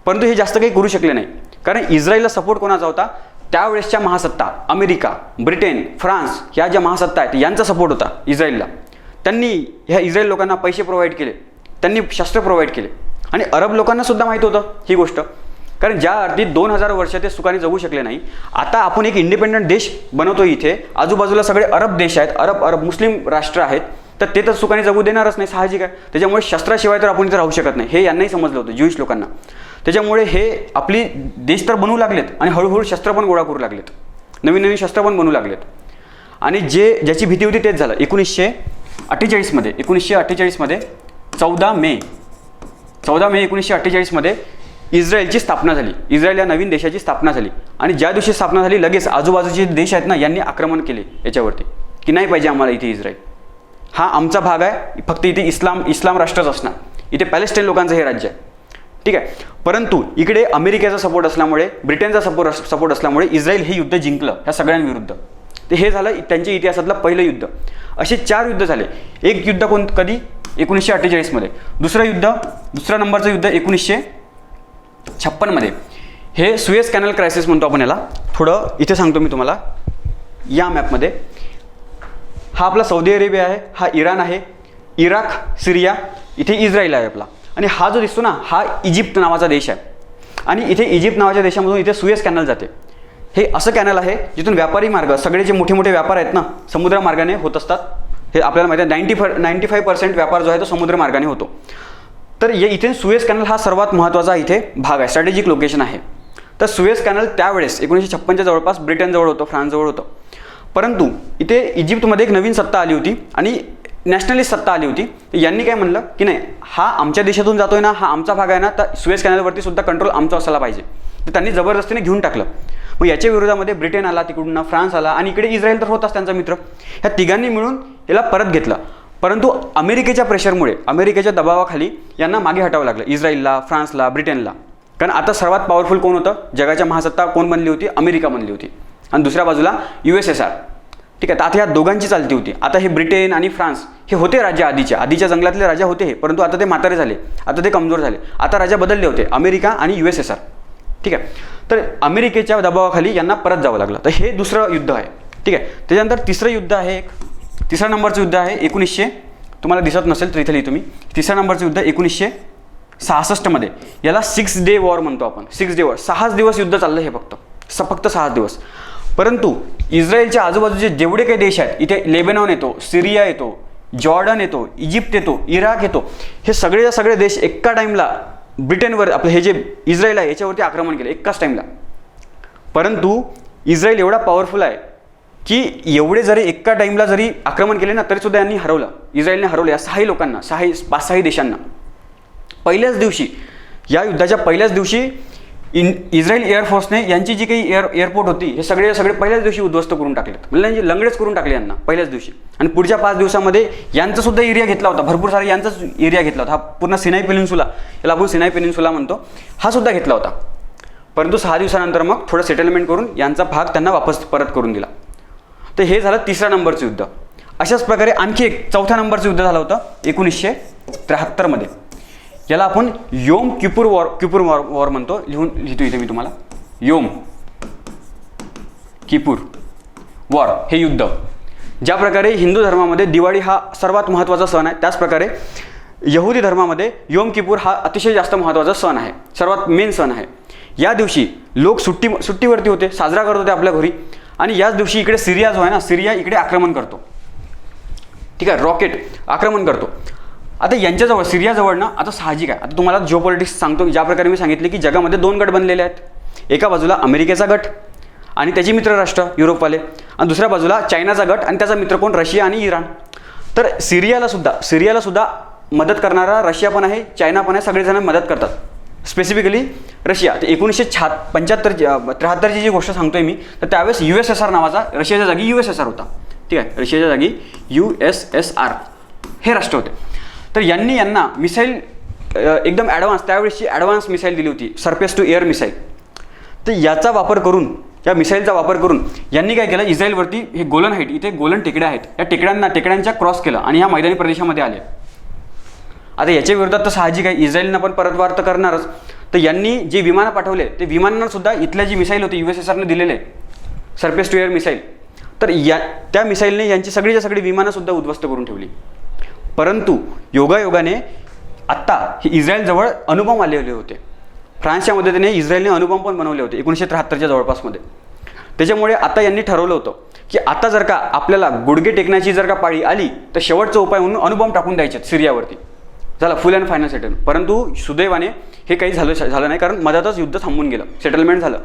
परंतु हे जास्त काही करू शकले नाही, कारण इस्रायलला सपोर्ट कोणाचा होता, त्यावेळेसच्या महासत्ता अमेरिका, ब्रिटन, फ्रान्स ह्या ज्या महासत्ता आहेत यांचा सपोर्ट होता इस्रायलला. त्यांनी ह्या इस्रायल लोकांना पैसे प्रोव्हाइड केले, त्यांनी शस्त्र प्रोव्हाइड केले, आणि अरब लोकांना सुद्धा माहीत होतं ही गोष्ट, कारण ज्या अर्थी 2000 वर्ष ते सुखाने जगू शकले नाही, आता आपण एक इंडिपेंडंट देश बनवतो इथे, आजूबाजूला सगळे अरब देश आहेत, अरब मुस्लिम राष्ट्र आहेत, तर ते तर सुखाने जगू देणारच नाही, साहजिक आहे. त्याच्यामुळे शस्त्राशिवाय तर आपण इथे राहू शकत नाही, हे यांनाही समजलं होतं ज्यूइश लोकांना. त्याच्यामुळे हे आपली देश तर बनवू लागलेत आणि हळूहळू शस्त्र पण गोळा करू लागलेत, नवीन शस्त्र पण बनवू लागलेत. आणि ज्याची भीती होती तेच झालं. 1948 मध्ये 14 मे 1948 इस्रायलची स्थापना झाली. इस्रायल या नवीन देशाची स्थापना झाली, आणि ज्या दिवशी स्थापना झाली लगेच आजूबाजूचे देश आहेत ना, यांनी आक्रमण केले याच्यावरती, की नाही पाहिजे आम्हाला इथे इस्रायल, हा आमचा भाग आहे, फक्त इथे इस्लाम राष्ट्रच असणार, इथे पॅलेस्टाईन लोकांचं हे राज्य आहे, ठीक आहे. परंतु इकडे अमेरिकेचा सपोर्ट असल्यामुळे, ब्रिटनचा सपोर्ट असल्यामुळे इस्रायल हे युद्ध जिंकलं ह्या सगळ्यांविरुद्ध. ते हे झालं त्यांच्या इतिहासातलं पहिलं युद्ध. असे 4 युद्ध झाले. एक युद्ध कधी 1948 मध्ये, दुसरा नंबरचं युद्ध 1956 मध्ये. हे सुएझ कॅनल क्रायसिस म्हणतो आपण याला. थोडं इथे सांगतो मी तुम्हाला, या मॅपमध्ये हा आपला सौदी अरेबिया आहे, हा इराण आहे, इराक, सिरिया, इथे इस्रायल आहे आपला, आणि हा जो दिसतो ना, हा इजिप्त नावाचा देश आहे. आणि इथे इजिप्त नावाच्या देशामधून इथे सुएझ कॅनल जाते. हे असं कॅनल आहे जिथून व्यापारी मार्ग, सगळे जे मोठे मोठे व्यापार आहेत ना, समुद्र मार्गाने होत असतात. हे आपल्याला माहिती आहे, 95% व्यापार जो आहे तो समुद्र मार्गाने होतो. तर इथे सुएझ कॅनल हा सर्वात महत्त्वाचा इथे भाग आहे, स्ट्रॅटेजिक लोकेशन आहे. तर सुएझ कॅनल त्यावेळेस 1956च्या जवळपास ब्रिटनजवळ होतं, फ्रान्सजवळ होतं. परंतु इथे इजिप्तमध्ये एक नवीन सत्ता आली होती आणि नॅशनलिस्ट सत्ता आली होती. यांनी काय म्हणलं की नाही, हा आमच्या देशातून जातोय ना, हा आमचा भाग आहे ना, तर सुएझ कॅनलवरती सुद्धा कंट्रोल आमचा असायला पाहिजे. तर त्यांनी जबरदस्तीने घेऊन टाकलं. मग याच्या विरोधामध्ये ब्रिटन आला, तिकडून फ्रान्स आला, आणि इकडे इस्रायल तर होताच त्यांचा मित्र. ह्या तिघांनी मिळून याला परत घेतलं. परंतु अमेरिकेच्या प्रेशरमुळे, अमेरिकेच्या दबावाखाली यांना मागे हटावं लागलं, इस्रायलला, फ्रान्सला, ब्रिटनला. कारण आता सर्वात पॉवरफुल कोण होतं, जगाच्या महासत्ता कोण बनली होती, अमेरिका बनली होती, आणि दुसऱ्या बाजूला USSR, ठीक आहे. तर आता ह्या दोघांची चालती होती. आता हे ब्रिटन आणि फ्रान्स हे होते राजा, आधीच्या जंगलातले राजा होते हे, परंतु आता ते म्हातारे झाले, आता ते कमजोर झाले. आता राजा बदलले होते, अमेरिका आणि USSR, ठीक आहे. तर अमेरिकेच्या दबावाखाली यांना परत जावं लागलं. तर हे दुसरं युद्ध आहे, ठीक आहे. त्याच्यानंतर तिसरं युद्ध आहे, तिसऱ्या नंबरचं युद्ध आहे 1900, तुम्हाला दिसत नसेल तर इथे लिहितो मी. तिसऱ्या नंबरचं युद्ध 1966 मध्ये. याला 6 डे वॉर म्हणतो आपण. 6 डे वॉर, 6 दिवस युद्ध चाललं हे, फक्त 6 दिवस. परंतु इस्रायलच्या आजूबाजूचे जेवढे काही देश आहेत, इथे लेबनॉन येतो, सिरिया येतो, जॉर्डन येतो, इजिप्त येतो, इराक येतो, हे सगळे देश एका टाईमला ब्रिटनवर, आपलं हे जे इस्रायल आहे याच्यावरती आक्रमण केलं एकाच टाईमला. परंतु इस्रायल एवढा पॉवरफुल आहे की एवढे जरी एका टाईमला जरी आक्रमण केले ना, तरीसुद्धा यांनी हरवलं, इस्रायलने हरवलं या 6 लोकांना, 5-6 देशांना. पहिल्याच दिवशी, या युद्धाच्या पहिल्याच दिवशी इस्रायल एअरफोर्सने यांची जी काही एअरपोर्ट होती, हे सगळे पहिल्याच दिवशी उद्ध्वस्त करून टाकलेत, म्हणजे लंगडेच करून टाकले यांना पहिल्याच दिवशी. आणि पुढच्या 5 दिवसामध्ये यांचा सुद्धा एरिया घेतला होता, भरपूर सारा यांचाच एरिया घेतला होता. हा पूर्ण सिनाई पेनिन्सुला, याला आपण सिनाई पेनिन्सुला म्हणतो, हा सुद्धा घेतला होता. परंतु 6 दिवसानंतर मग थोडं सेटलमेंट करून यांचा भाग त्यांना वापस परत करून दिला. तर हे झालं तिसऱ्या नंबरचं युद्ध. अशाच प्रकारे आणखी एक 4थ्या नंबरचं युद्ध झालं होतं 1973 मध्ये. याला आपण योम किपूर वॉर म्हणतो. लिहितो इथे मी तुम्हाला, योम किपूर वॉर हे युद्ध. ज्या प्रकारे हिंदू धर्मामध्ये दिवाळी हा सर्वात महत्त्वाचा सण आहे, त्याचप्रकारे यहुदी धर्मामध्ये योम किपूर हा अतिशय जास्त महत्त्वाचा सण आहे, सर्वात मेन सण आहे. या दिवशी लोक सुट्टीवरती होते, साजरा करत होते आपल्या घरी. आणि याच दिवशी इकडे सिरिया जो आहे ना, सिरिया इकडे आक्रमण करतो. ठीक आहे, रॉकेट आक्रमण करतो. आता यांच्याजवळ सिरियाजवळ ना, आता साहजिक आहे, आता तुम्हाला जिओपॉलिटिक्स सांगतो. ज्या प्रकारे मी सांगितले की जगामध्ये 2 गट बनलेले आहेत. एका बाजूला अमेरिकेचा गट आणि त्याची मित्र राष्ट्र युरोपवाले, आणि दुसऱ्या बाजूला चायनाचा गट आणि त्याचा मित्र कोण, रशिया आणि इराण. तर सिरियाला सुद्धा मदत करणारा रशिया पण आहे, चायना पण आहे, सगळेजण मदत करतात. Specifically Russia. तर 1973ची जी गोष्ट सांगतोय मी, तर त्यावेळेस USSR नावाचा, रशियाच्या जागी USSR होता. ठीक आहे, रशियाच्या जागी USSR हे राष्ट्र होते. तर यांना मिसाईल एकदम त्यावेळेसची ॲडव्हान्स मिसाईल दिली होती, सरफेस टू एअर मिसाईल. तर या मिसाईलचा वापर करून यांनी काय केलं, इस्रायलवरती हे गोलन हाईट, इथे गोलन टेकड्या आहेत, या टेकड्यांच्या क्रॉस केलं आणि ह्या मैदानी प्रदेशामध्ये आले. आता याच्या विरोधात तर साहजिक आहे, इस्रायलनं पण परतवार तर करणारच. तर यांनी जे विमानं पाठवले, ते विमानांना सुद्धा इथल्या जी मिसाईल होती USSRने दिलेले सरफेस टू एअर मिसाईल, तर त्या मिसाईलने यांची सगळीच्या सगळी विमानंसुद्धा उद्ध्वस्त करून ठेवली. परंतु योगायोगाने आत्ता हे इस्रायलजवळ अणुबॉम्ब आलेले होते. फ्रान्सच्या मदतीने इस्रायलने अणुबॉम्ब पण बनवले होते 1973च्या जवळपासमध्ये. त्याच्यामुळे आता यांनी ठरवलं होतं की आता जर का आपल्याला गुडघे टेकण्याची जर का पाळी आली, तर शेवटचा उपाय म्हणून अणुबॉम्ब टाकून द्यायचे सिरियावरती. झालं फुल अँड फायनल सेटल. परंतु सुदैवाने हे काही झालं नाही, कारण मधातच युद्ध थांबून गेलं, सेटलमेंट झालं.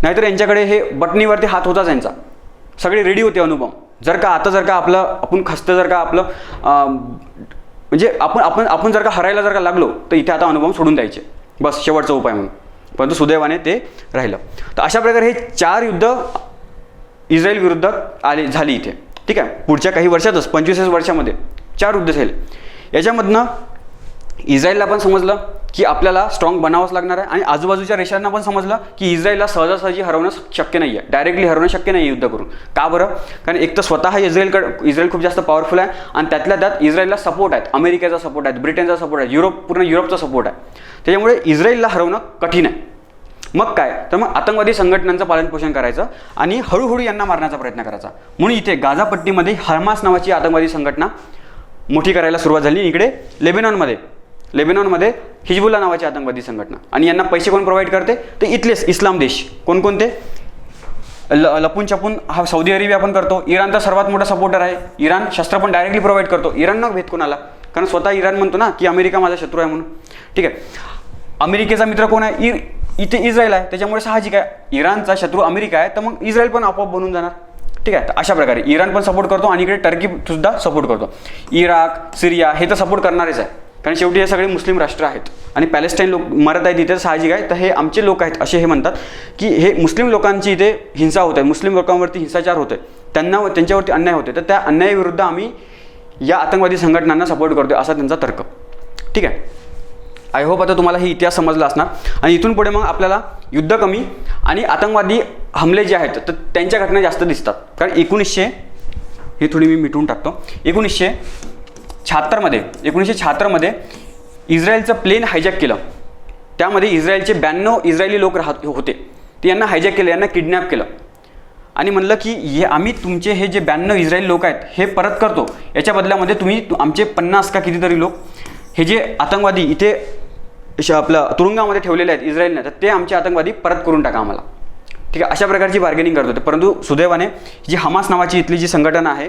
नाहीतर यांच्याकडे हे बटणीवरती हात होताच यांचा, सगळे रेडी होते अणुबॉम्ब. जर का आपण खस्तं जर का आपलं म्हणजे आपण जर का हरायला जर का लागलो, तर इथे आता अणुबॉम्ब सोडून द्यायचे, बस शेवटचा उपाय म्हणून. परंतु सुदैवाने ते राहिलं. तर अशा प्रकारे हे 4 युद्ध इस्रायल विरुद्ध झाली इथे. ठीक आहे, पुढच्या काही वर्षातच 25 वर्षामध्ये 4 युद्ध झाले. याच्यामधनं इस्रायलला पण समजलं की आपल्याला स्ट्रॉंग बनावंच लागणार आहे, आणि आजूबाजूच्या देशांना पण समजलं की इस्रायलला सहजासहजी हरवणं शक्य नाही आहे, डायरेक्टली हरवणं शक्य नाही आहे युद्ध करून. का बरं? कारण एक तर स्वतः इस्रायल खूप जास्त पॉवरफुल आहे, आणि त्यातल्या त्यात इस्रायलला सपोर्ट आहेत, अमेरिकेचा सपोर्ट आहे, ब्रिटनचा सपोर्ट आहे, पूर्ण युरोपचा सपोर्ट आहे. त्याच्यामुळे इस्रायलला हरवणं कठीण आहे. मग काय, तर मग आतंकवादी संघटनांचं पालनपोषण करायचं आणि हळूहळू यांना मारण्याचा प्रयत्न करायचा. म्हणून इथे गाझापट्टीमध्ये हमास नावाची आतंकवादी संघटना मोठी करायला सुरुवात झाली. इकडे लेबेनॉनमध्ये हिजबुल्ला नावाची आतंकवादी संघटना. आणि यांना पैसे कोण प्रोव्हाइड करते, तर इथलेच इस्लाम देश कोणकोणते, लपून छपून हा सौदी अरेबिया पण करतो. इराणचा सर्वात मोठा सपोर्टर आहे. इराण शस्त्र पण डायरेक्टली प्रोव्हाइड करतो. इराण न भेद कोणाला, कारण स्वतः इराण म्हणतो ना की अमेरिका माझा शत्रू आहे म्हणून. ठीक आहे, अमेरिकेचा मित्र कोण आहे, इथे इस्रायल आहे. त्याच्यामुळे साहजिक आहे, इराणचा शत्रू अमेरिका आहे, तर मग इस्रायल पण आपोआप बनून जाणार. ठीक आहे, तर अशा प्रकारे इराण पण सपोर्ट करतो, आणि इकडे टर्की सुद्धा सपोर्ट करतो. इराक, सिरिया हे तर सपोर्ट करणारच आहे, कारण शेवटी हे सगळे मुस्लिम राष्ट्र आहेत. आणि पॅलेस्टाईन लोक मरत आहेत इथे, साहजिक आहे. तर हे आमचे लोक आहेत असे हे म्हणतात की हे मुस्लिम लोकांची इथे हिंसा होत आहे, मुस्लिम लोकांवरती हिंसाचार होत आहे, त्यांच्यावरती अन्याय होते. तर त्या अन्यायाविरुद्ध आम्ही या आतंकवादी संघटनांना सपोर्ट करतो, असा त्यांचा तर्क. ठीक आहे, आय होप आता तुम्हाला ही इतिहास समजला असणार. आणि इथून पुढे मग आपल्याला युद्ध कमी आणि आतंकवादी हमले जे आहेत तर त्यांच्या घटना जास्त दिसतात. कारण 1900 हे थोडी मी मिटवून टाकतो. 1976मध्ये इस्रायलचं प्लेन हायजॅक केलं. त्यामध्ये इस्रायलचे 92 इस्रायली लोक होते. ते यांना हायजॅक केलं, यांना किडनॅप केलं, आणि म्हणलं की आम्ही तुमचे हे जे 92 इस्रायली लोक आहेत हे परत करतो, याच्या बदल्यामध्ये तुम्ही आमचे 50 का कितीतरी लोक हे जे आतंकवादी इथे आपलं तुरुंगामध्ये ठेवलेले आहेत इस्रायलने, तर ते आमचे आतंकवादी परत करून टाका आम्हाला. ठीक आहे, अशा प्रकारची बार्गेनिंग करत होते. परंतु सुदैवाने जी हमास नावाची इथली जी संघटना आहे,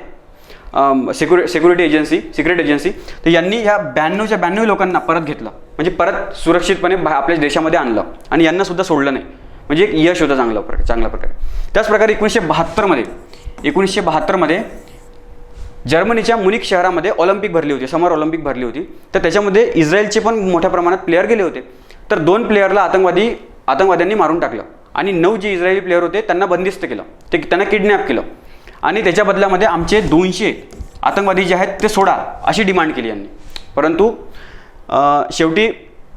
सिक्युरिट एजन्सी, तर यांनी ह्या 92 लोकांना परत घेतलं, म्हणजे परत सुरक्षितपणे आपल्या देशामध्ये आणलं, आणि यांना सुद्धा सोडलं नाही. म्हणजे एक यश होतं चांगल्या प्रकारे. त्याचप्रकारे 1972मध्ये जर्मनीच्या मुनिक शहरामध्ये ऑलिम्पिक भरली होती, समर ऑलिम्पिक भरली होती. तर त्याच्यामध्ये इस्रायलचे पण मोठ्या प्रमाणात प्लेयर गेले होते. तर 2 प्लेयरला आतंकवाद्यांनी मारून टाकलं, आणि 9 जे इस्रायली प्लेयर होते त्यांना बंदिस्त केलं, त्यांना किडनॅप केलं, आणि त्याच्या बदल्यामध्ये आमचे 200 आतंकवादी जे आहेत ते सोडा अशी डिमांड केली यांनी. परंतु शेवटी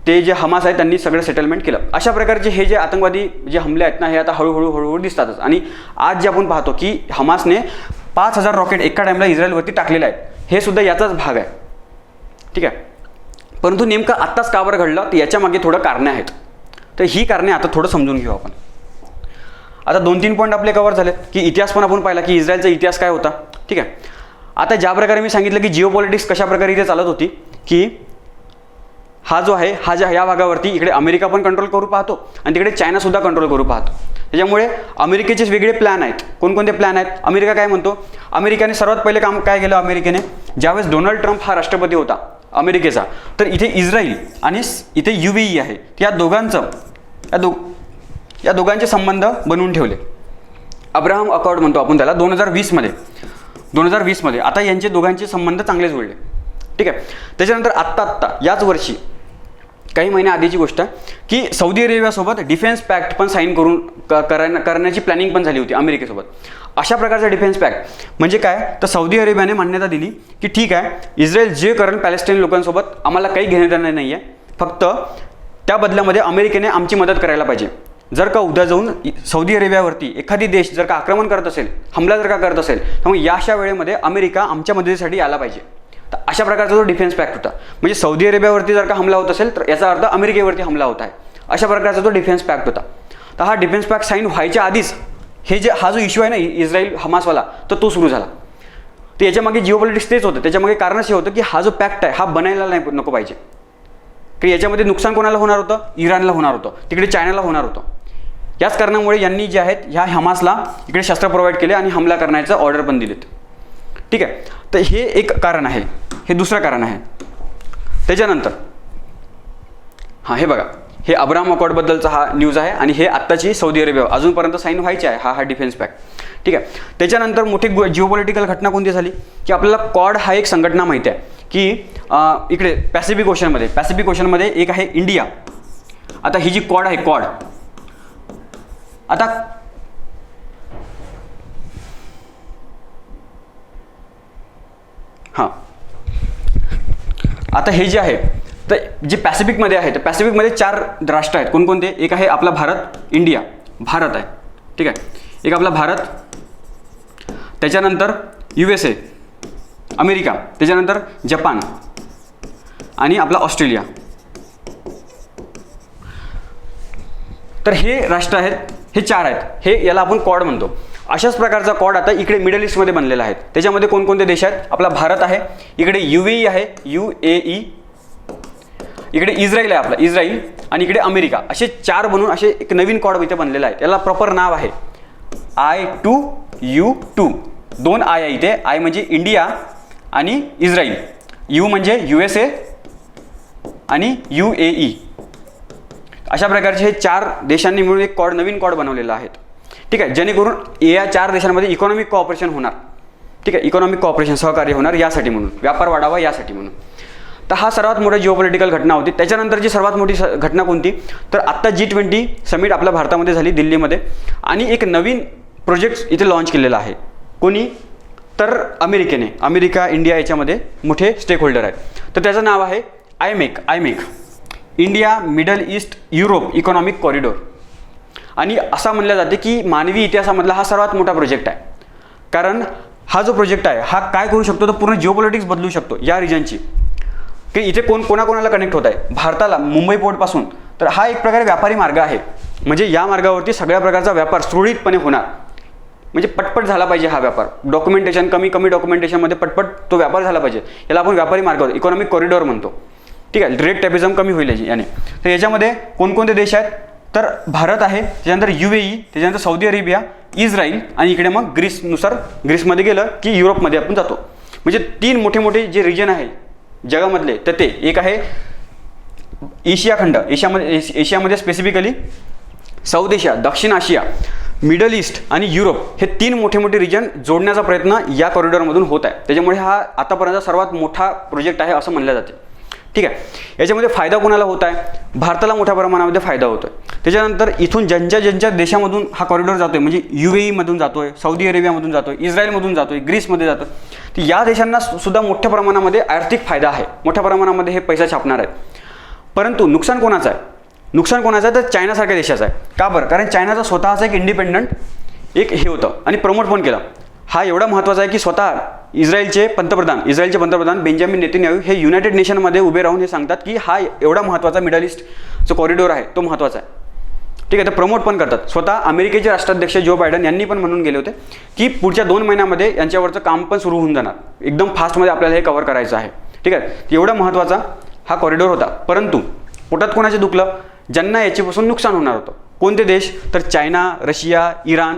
ते जे हमास आहेत त्यांनी सगळं सेटलमेंट केलं. अशा प्रकारचे हे जे आतंकवादी जे हमले आहेत ना, हे आता हळूहळू दिसतातच. आणि आज जे आपण पाहतो की हमासने 5000 रॉकेट एका टाईमला इस्रायलवरती टाकलेले आहेत, हे सुद्धा याचाच भाग आहे. ठीक आहे, परंतु नेमकं आत्ताच का बरं घडलं, तर याच्या मागे थोडं कारणे आहेत. तर ही कारणे आता थोडं समजून घेऊ आपण. आता 2-3 पॉईंट आपले कव्हर झालेत की इतिहास पण आपण पाहिला की इस्रायलचा इतिहास काय होता. ठीक आहे. आता ज्या प्रकारे मी सांगितलं की जिओ पॉलिटिक्स कशा प्रकारे इथे चालत होती, की हा जो आहे या भागावरती इकडे अमेरिका पण कंट्रोल करू पाहतो आणि तिकडे चायनासुद्धा कंट्रोल करू पाहतो. त्याच्यामुळे अमेरिकेचे वेगळे प्लॅन आहेत. कोणकोणते प्लॅन आहेत? अमेरिका काय म्हणतो, अमेरिकेने सर्वात पहिले काम काय केलं, अमेरिकेने ज्यावेळेस डोनाल्ड ट्रम्प हा राष्ट्रपती होता अमेरिकेचा, तर इथे इस्राईल आणि इथे UAE आहे, या दोघांचे संबंध बनवून ठेवले. अब्राहम अकॉर्ड म्हणतो आपण त्याला 2020 मध्ये. आता यांचे दोघांचे संबंध चांगले जुळले. ठीक आहे. त्याच्यानंतर आत्ता याच वर्षी काही महिन्या आधीची गोष्ट आहे की सौदी अरेबियासोबत डिफेन्स पॅक्ट पण साईन करण्याची प्लॅनिंग पण झाली होती अमेरिकेसोबत. अशा प्रकारचा डिफेन्स पॅक्ट म्हणजे काय, तर सौदी अरेबियाने मान्यता दिली की ठीक आहे, इस्रायल जे करेल पॅलेस्टाईन लोकांसोबत आम्हाला काही घेणं देणं नाही आहे, फक्त त्या बदल्यामध्ये अमेरिकेने आमची मदत करायला पाहिजे. जर का उद्या जाऊन सौदी अरेबियावरती एखादी देश जर का आक्रमण करत असेल, हमला जर का करत असेल, तर मग अशा वेळेमध्ये अमेरिका आमच्या मदतीसाठी यायला पाहिजे. तर अशा प्रकारचा जो डिफेन्स पॅक्ट होता, म्हणजे सौदी अरेबियावरती जर का हमला होत असेल तर याचा अर्थ अमेरिकेवरती हमला होत आहे, अशा प्रकारचा जो डिफेन्स पॅक्ट होता. तर हा डिफेन्स पॅक्ट साईन व्हायच्या आधीच हा जो इश्यू आहे ना इस्रायल हमासवाला, तर तो सुरू झाला. तर याच्यामागे जिओपॉलिटिक्स तेच होतं. त्याच्यामागे कारणच हे होतं की हा जो पॅक्ट आहे हा बनायला नको पाहिजे, की याच्यामध्ये नुकसान कोणाला होणार होतं, इराणला होणार होतं, तिकडे चायनाला होणार होतं. याच कारणामुळे यांनी जे आहेत ह्या हमासला इकडे शस्त्र प्रोव्हाइड केले आणि हमला करण्याचं ऑर्डर पण दिलेत. ठीक आहे. तर हे एक कारण आहे. हे दुसरं कारण आहे. त्याच्यानंतर हे बघा, हे अब्राहम अकॉर्डबद्दलचा हा न्यूज आहे आणि हे आत्ताची सौदी अरेबिया अजूनपर्यंत साईन व्हायची आहे हा डिफेन्स पॅक्ट. ठीक आहे. त्याच्यानंतर मोठी जिओपॉलिटिकल घटना कोणती झाली की आपल्याला क्वाड हा एक संघटना माहिती आहे की इकडे पॅसिफिक ओशनमध्ये एक आहे इंडिया. आता ही जी क्वाड आहे, क्वाड आता हे जे आहे तर जे पॅसिफिकमध्ये आहे, तर पॅसिफिकमध्ये 4 राष्ट्र आहेत. कोणकोणते? एक आहे आपला भारत, इंडिया, भारत आहे. ठीक आहे. एक आपला भारत, त्याच्यानंतर USA, अमेरिका, त्याच्यानंतर जपान आणि आपला ऑस्ट्रेलिया. तर हे राष्ट्र आहेत, हे 4 आहेत. हे याला आपण क्वाड म्हणतो. अशाच प्रकारचा क्वाड आता इकडे मिडल ईस्टमध्ये बनलेला आहे. त्याच्यामध्ये कोणकोणते देश आहेत? आपला भारत आहे, इकडे UAE आहे, UAE, इकडे इस्राईल आहे आपला, इस्राईल, आणि इकडे अमेरिका. असे 4 बनून असे एक नवीन क्वाड इथे बनलेला आहे. याला प्रॉपर नाव आहे I2U2. 2 आय आहे इथे. आय म्हणजे इंडिया आणि इस्राईल, U म्हणजे USA आणि UAE. अशा प्रकारचे हे 4 देशांनी मिळून एक नवीन क्वाड बनवलेला आहे. ठीक आहे. जेणेकरून या 4 देशांमध्ये इकॉनॉमिक कोऑपरेशन होणार. ठीक आहे. इकॉनॉमिक कोऑपरेशन, सहकार्य होणार यासाठी, म्हणून व्यापार वाढावा यासाठी म्हणून. तर हा सर्वात मोठा जिओपॉलिटिकल घटना होती. त्याच्यानंतरची सर्वात मोठी घटना कोणती, तर आत्ता G20 समिट आपल्या भारतामध्ये झाली, दिल्लीमध्ये, आणि एक नवीन प्रोजेक्ट इथे लॉन्च केलेला आहे. कोणी? तर अमेरिकेने. अमेरिका, इंडिया याच्यामध्ये मोठे स्टेक होल्डर आहेत. तर त्याचं नाव आहे IMEC, India Middle East Europe economic corridor. आणि असं म्हणलं जाते की मानवी इतिहासामधला हा सर्वात मोठा प्रोजेक्ट आहे. कारण हा जो प्रोजेक्ट आहे हा काय करू शकतो, तर पूर्ण जिओपॉलिटिक्स बदलू शकतो या रिजनची, की इथे कोणाकोणाला कनेक्ट होत आहे. भारताला मुंबई पोर्टपासून, तर हा एक प्रकारे व्यापारी मार्ग आहे. म्हणजे या मार्गावरती सगळ्या प्रकारचा व्यापार सुरळीतपणे होणार. म्हणजे पटपट झाला पाहिजे हा व्यापार. डॉक्युमेंटेशन कमी डॉक्युमेंटेशनमध्ये पटपट तो व्यापार झाला पाहिजे. याला आपण व्यापारी मार्ग, इकॉनॉमिक कॉरिडॉर म्हणतो. ठीक आहे. रेट टॅपिझम कमी होईल याने. तर याच्यामध्ये कोणकोणते देश आहेत, तर भारत आहे, त्याच्यानंतर UAE, त्याच्यानंतर सौदी अरेबिया, इस्राईल, आणि इकडे मग ग्रीसमध्ये गेलं की युरोपमध्ये आपण जातो. म्हणजे 3 मोठे जे रिजन आहे जगामधले, तर ते एक आहे एशिया खंड. एशियामध्ये स्पेसिफिकली साऊथ एशिया, दक्षिण आशिया, मिडल ईस्ट आणि युरोप, हे 3 मोठे रिजन जोडण्याचा प्रयत्न या कॉरिडॉरमधून होत आहे. त्याच्यामुळे हा आतापर्यंत सर्वात मोठा प्रोजेक्ट आहे असं म्हणलं जाते. ठीक आहे. याच्यामध्ये फायदा कोणाला होत आहे? भारताला मोठ्या प्रमाणामध्ये फायदा होतो आहे. त्याच्यानंतर इथून ज्यांच्या देशामधून हा कॉरिडॉर जातो आहे, म्हणजे UAE मधून जातो आहे, सौदी अरेबियामधून जातो आहे, इस्रायलमधून जातो आहे, ग्रीसमध्ये जातो, तर या देशांना सुद्धा मोठ्या प्रमाणामध्ये आर्थिक फायदा आहे. मोठ्या प्रमाणामध्ये हे पैसा छापणार आहेत. परंतु नुकसान कोणाचं आहे? तर चायनासारख्या देशाचं आहे. का बरं? कारण चायनाचा स्वतःचा एक इंडिपेंडंट हे होतं आणि प्रमोट पण केलं. हा एवढा महत्त्वाचा आहे की स्वतः इस्रायलचे पंतप्रधान बेंजामिन नेतन्याहू हे युनायटेड नेशनमध्ये उभे राहून हे सांगतात की हा एवढा महत्त्वाचा मिडल ईस्ट जो कॉरिडॉर आहे तो महत्त्वाचा आहे. ठीक आहे, ते प्रमोट पण करतात. स्वतः अमेरिकेचे राष्ट्राध्यक्ष जो बायडन यांनी पण म्हणून गेले होते की पुढच्या 2 महिन्यामध्ये यांच्यावरचं काम पण सुरू होऊन जाणार, एकदम फास्टमध्ये आपल्याला हे कव्हर करायचं आहे. ठीक आहे, एवढा महत्त्वाचा हा कॉरिडॉर होता. परंतु पोटात कोणाचे दुखलं, ज्यांना याच्यापासून नुकसान होणार होतं. कोणते देश, तर चायना, रशिया, इराण,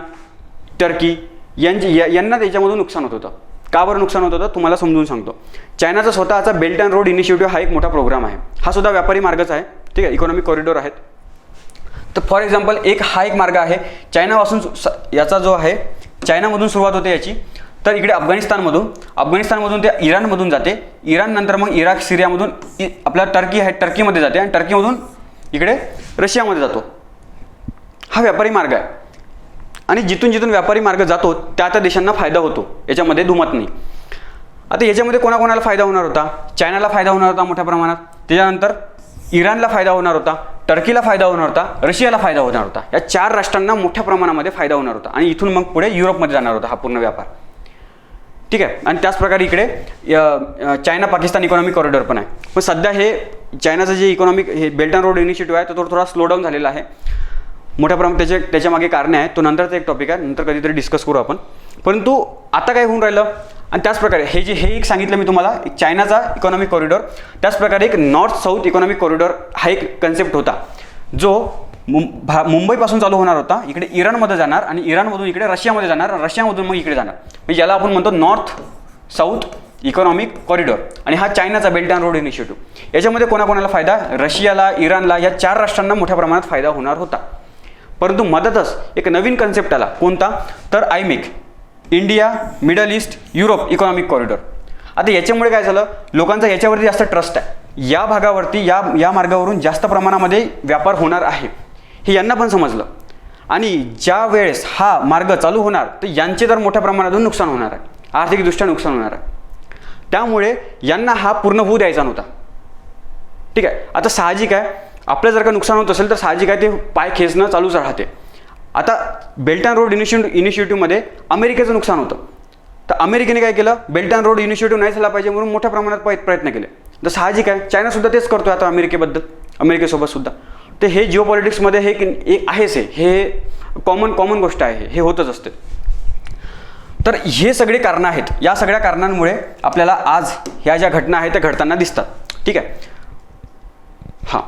टर्की यांना त्याच्यामधून नुकसान होत होतं. का बरं नुकसान होत होतं तुम्हाला समजून सांगतो. चायनाचा स्वतःचा बेल्ट अँड रोड इनिशिएटिव्ह हा एक मोठा प्रोग्राम आहे. हा सुद्धा व्यापारी मार्गच आहे. ठीक आहे, इकॉनॉमिक कॉरिडॉर आहेत. तर फॉर एक्झाम्पल हा एक मार्ग आहे चायनापासून, याचा जो आहे चायनामधून सुरुवात होते याची, तर इकडे अफगाणिस्तानमधून ते इराणमधून जाते. इराण नंतर मग इराक, सिरियामधून आपला टर्की आहे, टर्कीमध्ये जाते आणि टर्कीमधून इकडे रशियामध्ये जातो. हा व्यापारी मार्ग आहे आणि जिथून व्यापारी मार्ग जातो त्या देशांना फायदा होतो, याच्यामध्ये दुमत नाही. आता याच्यामध्ये कोणाकोणाला फायदा होणार होता, चायनाला फायदा होणार होता मोठ्या प्रमाणात, त्याच्यानंतर इराणला फायदा होणार होता, टर्कीला फायदा होणार होता, रशियाला फायदा होणार होता. या 4 राष्ट्रांना मोठ्या प्रमाणामध्ये फायदा होणार होता आणि इथून मग पुढे युरोपमध्ये जाणार होता हा पूर्ण व्यापार. ठीक आहे, आणि त्याचप्रकारे इकडे चायना पाकिस्तान इकॉनॉमिक कॉरिडॉर पण आहे. पण सध्या हे चायनाचं जे इकॉनॉमिक हे बेल्ट अँड रोड इनिशिएटिव्ह आहे तो थोडा स्लो डाऊन झालेला आहे. मोठ्या प्रमाणात त्याच्या मागे कारणे आहेत, तो नंतरचा एक टॉपिक आहे, नंतर कधीतरी डिस्कस करू आपण. परंतु आता काय होऊन राहिलं, आणि त्याचप्रकारे हे एक सांगितलं मी तुम्हाला, एक चायनाचा इकॉनॉमिक कॉरिडॉर, त्याचप्रकारे एक नॉर्थ साऊथ इकॉनॉमिक कॉरिडॉर हा एक कन्सेप्ट होता जो मुंबईपासून चालू होणार होता, इकडे इराणमध्ये जाणार आणि इराणमधून इकडे रशियामध्ये जाणार, रशियामधून मग इकडे जाणार. म्हणजे याला आपण म्हणतो नॉर्थ साऊथ इकॉनॉमिक कॉरिडॉर. आणि हा चायनाचा बेल्ट अँड रोड इनिशिएटिव्ह. याच्यामध्ये कोणाकोणाला फायदा, रशियाला, इराणला, या 4 राष्ट्रांना मोठ्या प्रमाणात फायदा होणार होता. परंतु मधातच एक नवीन कन्सेप्ट आला, कोणता, तर IMEC, India, Middle East, Europe economic corridor. आता याच्यामुळे काय झालं, लोकांचा याच्यावरती जास्त ट्रस्ट आहे, या भागावरती या मार्गावरून जास्त प्रमाणामध्ये व्यापार होणार आहे हे यांना पण समजलं. आणि ज्या वेळेस हा मार्ग चालू होणार तर यांचे तर मोठ्या प्रमाणातून नुकसान होणार आहे, आर्थिकदृष्ट्या नुकसान होणार आहे. त्यामुळे यांना हा पूर्ण होऊ द्यायचा नव्हता. ठीक आहे, आता साहजिक आहे, आपलं जर का नुकसान होत असेल तर साहजिक आहे ते पाय खेचणं चालूच राहते. आता बेल्ट अँड रोड इनिशिएटिव्हमध्ये अमेरिकेचं नुकसान होतं, तर अमेरिकेने काय केलं, बेल्ट अँड रोड इनिशिएटिव्ह नाही झाला पाहिजे म्हणून मोठ्या प्रमाणात प्रयत्न केले. तर साहजिक आहे चायनासुद्धा तेच करतोय आता अमेरिकेसोबत सुद्धा. तर हे जिओ पॉलिटिक्समध्ये हे एक आहेच, हे कॉमन गोष्ट आहे, हे होतच असते. तर हे सगळे कारणं आहेत, या सगळ्या कारणांमुळे आपल्याला आज ह्या ज्या घटना आहेत त्या घडताना दिसतात. ठीक आहे, हां.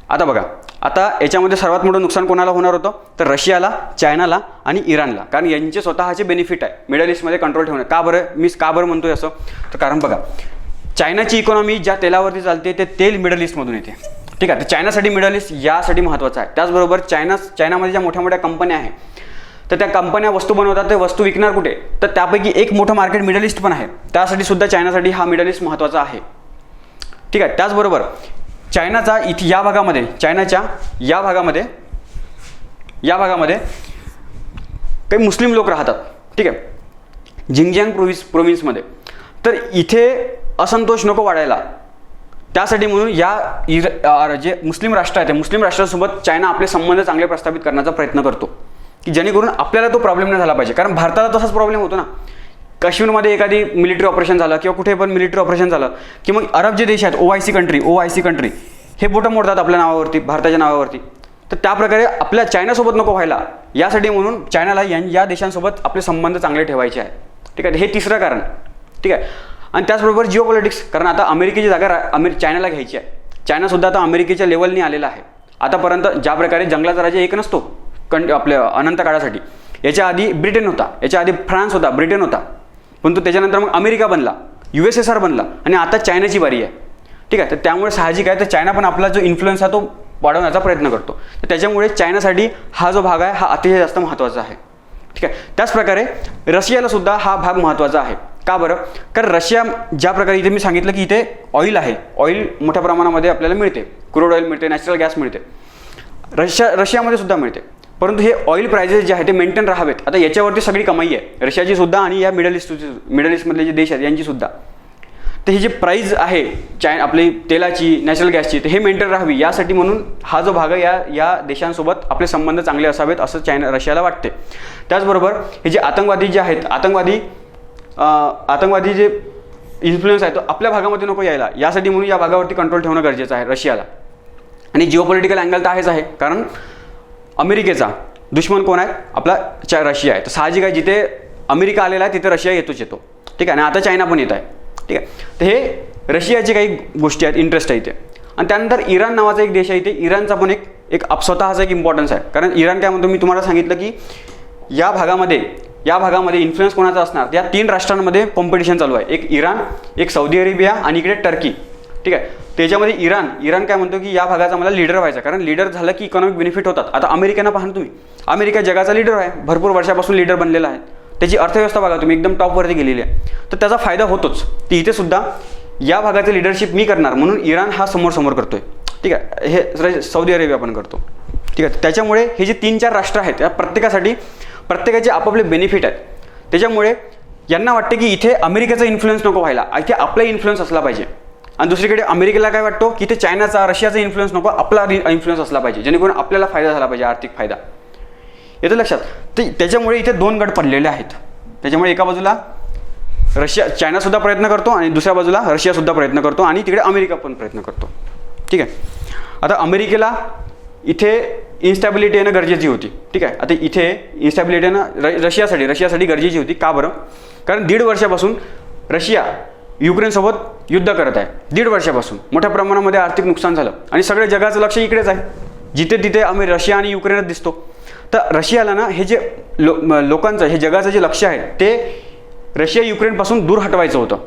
आता बघा, आता याच्यामध्ये सर्वात मोठं नुकसान कोणाला होणार होतं, तर रशियाला, चायनाला आणि इराणला, कारण यांचे स्वतःचे बेनिफिट आहे मिडल ईस्टमध्ये कंट्रोल ठेवणं. का बरं म्हणतोय असं, तर कारण बघा, चायनाची इकॉनॉमी ज्या तेलावरती चालते ते तेल मिडल ईस्टमधून येते. ठीक आहे, तर चायनासाठी मिडल ईस्ट यासाठी महत्त्वाचं आहे. त्याचबरोबर चायनामध्ये ज्या मोठ्या मोठ्या कंपन्या आहेत तर त्या कंपन्या वस्तू बनवतात, ते वस्तू विकणार कुठे, तर त्यापैकी एक मोठं मार्केट मिडल ईस्ट पण आहे. त्यासाठी सुद्धा चायनासाठी हा मिडल ईस्ट महत्त्वाचा आहे. ठीक आहे, त्याचबरोबर चायनाचा इथे या भागामध्ये, चायनाच्या या भागामध्ये काही मुस्लिम लोक राहतात. ठीक आहे, झिंगजियांग प्रोव्हिन्समध्ये. तर इथे असंतोष नको वाढायला, त्यासाठी म्हणून जे मुस्लिम राष्ट्र आहेत त्या मुस्लिम राष्ट्रासोबत चायना आपले संबंध चांगले प्रस्थापित करण्याचा प्रयत्न करतो, की जेणेकरून आपल्याला तो प्रॉब्लेम नाही झाला पाहिजे. कारण भारताला तसाच प्रॉब्लेम होतो ना, काश्मीरमध्ये एखादी मिलिटरी ऑपरेशन झालं किंवा कुठे पण मिलिटरी ऑपरेशन झालं की मग अरब जे देश आहेत OIC कंट्री हे बोटं मोडतात आपल्या नावावरती, भारताच्या नावावरती. तर त्याप्रकारे आपल्या चायनासोबत नको व्हायला, यासाठी म्हणून चायनाला या देशांसोबत आपले संबंध चांगले ठेवायचे आहेत. ठीक आहे, हे तिसरं कारण. ठीक आहे, आणि त्याचबरोबर जिओ पॉलिटिक्स, कारण आता अमेरिकेची जागा चायनाला घ्यायची आहे. चायनासुद्धा आता अमेरिकेच्या लेवलनी आलेला आहे. आतापर्यंत ज्या प्रकारे जंगलाचा राजा एक नसतो आपल्या अनंत काळासाठी, याच्या आधी ब्रिटन होता, याच्या आधी फ्रान्स होता, ब्रिटन होता, पण तो त्याच्यानंतर मग अमेरिका बनला, USSR बनला आणि आता चायनाची बारी आहे. ठीक आहे, तर त्यामुळे साहजिक आहे, तर चायना पण आपला जो इन्फ्लुएन्स आहे तो वाढवण्याचा प्रयत्न करतो. तर त्याच्यामुळे चायनासाठी हा जो भाग आहे हा अतिशय जास्त महत्त्वाचा आहे. ठीक आहे, त्याचप्रकारे रशियाला सुद्धा हा भाग महत्त्वाचा आहे. का बरं, कारण रशिया ज्या प्रकारे इथे मी सांगितलं की इथे ऑइल आहे, ऑइल मोठ्या प्रमाणामध्ये आपल्याला मिळते, क्रूड ऑइल मिळते, नॅचरल गॅस मिळते, रशियामध्ये सुद्धा मिळते. परंतु हे ऑइल प्राइजेस जे आहे ते मेंटेन राहावेत. आता याच्यावरती सगळी कमाई आहे रशियाची सुद्धा आणि या मिडल ईस्टमधले जे देश आहेत यांची सुद्धा. तर ही जी प्राईज आहे आपली तेलाची, नॅचरल गॅसची, तर हे मेंटेन राहावी यासाठी म्हणून हा जो भाग आहे या देशांसोबत आपले संबंध चांगले असावेत असं रशियाला वाटते. त्याचबरोबर हे जे आतंकवादी जे आहेत, आतंकवादी जे इन्फ्लुएन्स आहे तो आपल्या भागामध्ये नको यायला, यासाठी म्हणून या भागावरती कंट्रोल ठेवणं गरजेचं आहे रशियाला. आणि जिओपॉलिटिकल अँगल तर आहेच आहे, कारण अमेरिकेचा दुश्मन कोण आहे? आपला रशिया आहे. तर साहजिक आहे, जिथे अमेरिका आलेला आहे तिथे रशिया येतो. ठीक आहे. आणि आता चायना पण येत आहे. ठीक आहे. तर हे रशियाची काही गोष्टी आहेत, इंटरेस्ट आहे इथे. आणि त्यानंतर इराण नावाचा एक देश आहे इथे. इराणचा पण एक स्वतःचा एक इम्पॉर्टन्स आहे. कारण इराण काय म्हणतो, मी तुम्हाला सांगितलं की या भागामध्ये इन्फ्लुएन्स कोणाचा असणार? या 3 राष्ट्रांमध्ये कॉम्पिटिशन चालू आहे. एक इराण, एक सौदी अरेबिया आणि इकडे टर्की. ठीक आहे. त्याच्यामध्ये इराण काय म्हणतो की या भागाचा मला लीडर व्हायचा, कारण लीडर झालं की इकॉनॉमिक बेनिफिट होतात. आता अमेरिकेनं पाहा तुम्ही, अमेरिका जगाचा लीडर आहे, भरपूर वर्षापासून लीडर बनलेला आहे. त्याची अर्थव्यवस्था बघा तुम्ही, एकदम टॉपवरती गेलेली आहे. तर त्याचा फायदा होतोच. ती इथे सुद्धा या भागाचे लिडरशिप मी करणार म्हणून इराण हा समोर करतोय. ठीक आहे. हे सौदी अरेबिया पण करतो. ठीक आहे. त्याच्यामुळे हे जे 3-4 राष्ट्र आहेत या प्रत्येकाचे आपापले बेनिफिट आहेत. त्याच्यामुळे यांना वाटते की इथे अमेरिकेचा इन्फ्लुएन्स नको व्हायला, इथे आपला इन्फ्लुएन्स असला पाहिजे. आणि दुसरीकडे अमेरिकेला काय वाटतो की इथे चायनाचा, रशियाचा इन्फ्लुएन्स नको, आपला इन्फ्लुएन्स असला पाहिजे, जेणेकरून आपल्याला फायदा झाला पाहिजे, आर्थिक फायदा. येतं लक्षात? तर त्याच्यामुळे इथे 2 गट पडलेले आहेत. त्याच्यामुळे एका बाजूला चायनासुद्धा प्रयत्न करतो आणि दुसऱ्या बाजूला रशियासुद्धा प्रयत्न करतो आणि तिकडे अमेरिका पण प्रयत्न करतो. ठीक आहे. आता अमेरिकेला इथे इन्स्टॅबिलिटी येणं गरजेची होती. ठीक आहे. आता इथे इन्स्टॅबिलिटी येणं रशियासाठी गरजेची होती. का बरं? कारण 1.5 वर्षापासून रशिया युक्रेनसोबत युद्ध करत आहे. 1.5 वर्षापासून मोठ्या प्रमाणामध्ये आर्थिक नुकसान झालं आणि सगळ्या जगाचं लक्ष इकडेच आहे. जिथे तिथे रशिया आणि युक्रेनच दिसतो. तर रशियाला ना हे जे लोकांचं, हे जगाचं जे लक्ष आहे ते रशिया युक्रेनपासून दूर हटवायचं होतं.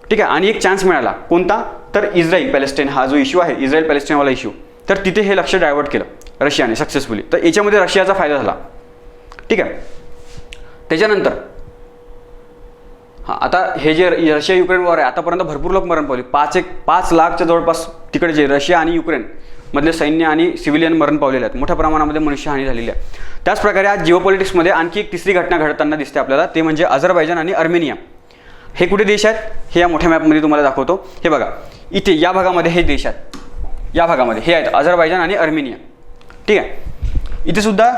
ठीक आहे. आणि एक चान्स मिळाला. कोणता? तर इस्राईल पॅलेस्टाईन हा जो इश्यू आहे, इस्राईल पॅलेस्टाईनवाला इश्यू, तर तिथे हे लक्ष डायव्हर्ट केलं रशियाने सक्सेसफुली. तर याच्यामध्ये रशियाचा फायदा झाला. ठीक आहे. त्याच्यानंतर आता हे जे रशिया युक्रेन वॉर आहे, आतापर्यंत भरपूर लोक मरण पावले. 5 लाखच्या जवळपास तिकडे जे रशिया आणि युक्रेन मधले सैन्य आणि सिव्हिलियन मरण पावलेले आहेत. मोठ्या प्रमाणामध्ये मनुष्यहानी झालेली आहे. त्याचप्रकारे आज जिओपॉलिटिक्समध्ये आणखी एक 3री घटना घडताना दिसते आपल्याला, ते म्हणजे अझरबैजान आणि अर्मेनिया. हे कुठे देश आहेत हे या मोठ्या मॅपमध्ये तुम्हाला दाखवतो. हे बघा, इथे या भागामध्ये हे देश आहेत. या भागामध्ये हे आहेत अझरबैजान आणि अर्मेनिया. ठीक आहे. इथे सुद्धा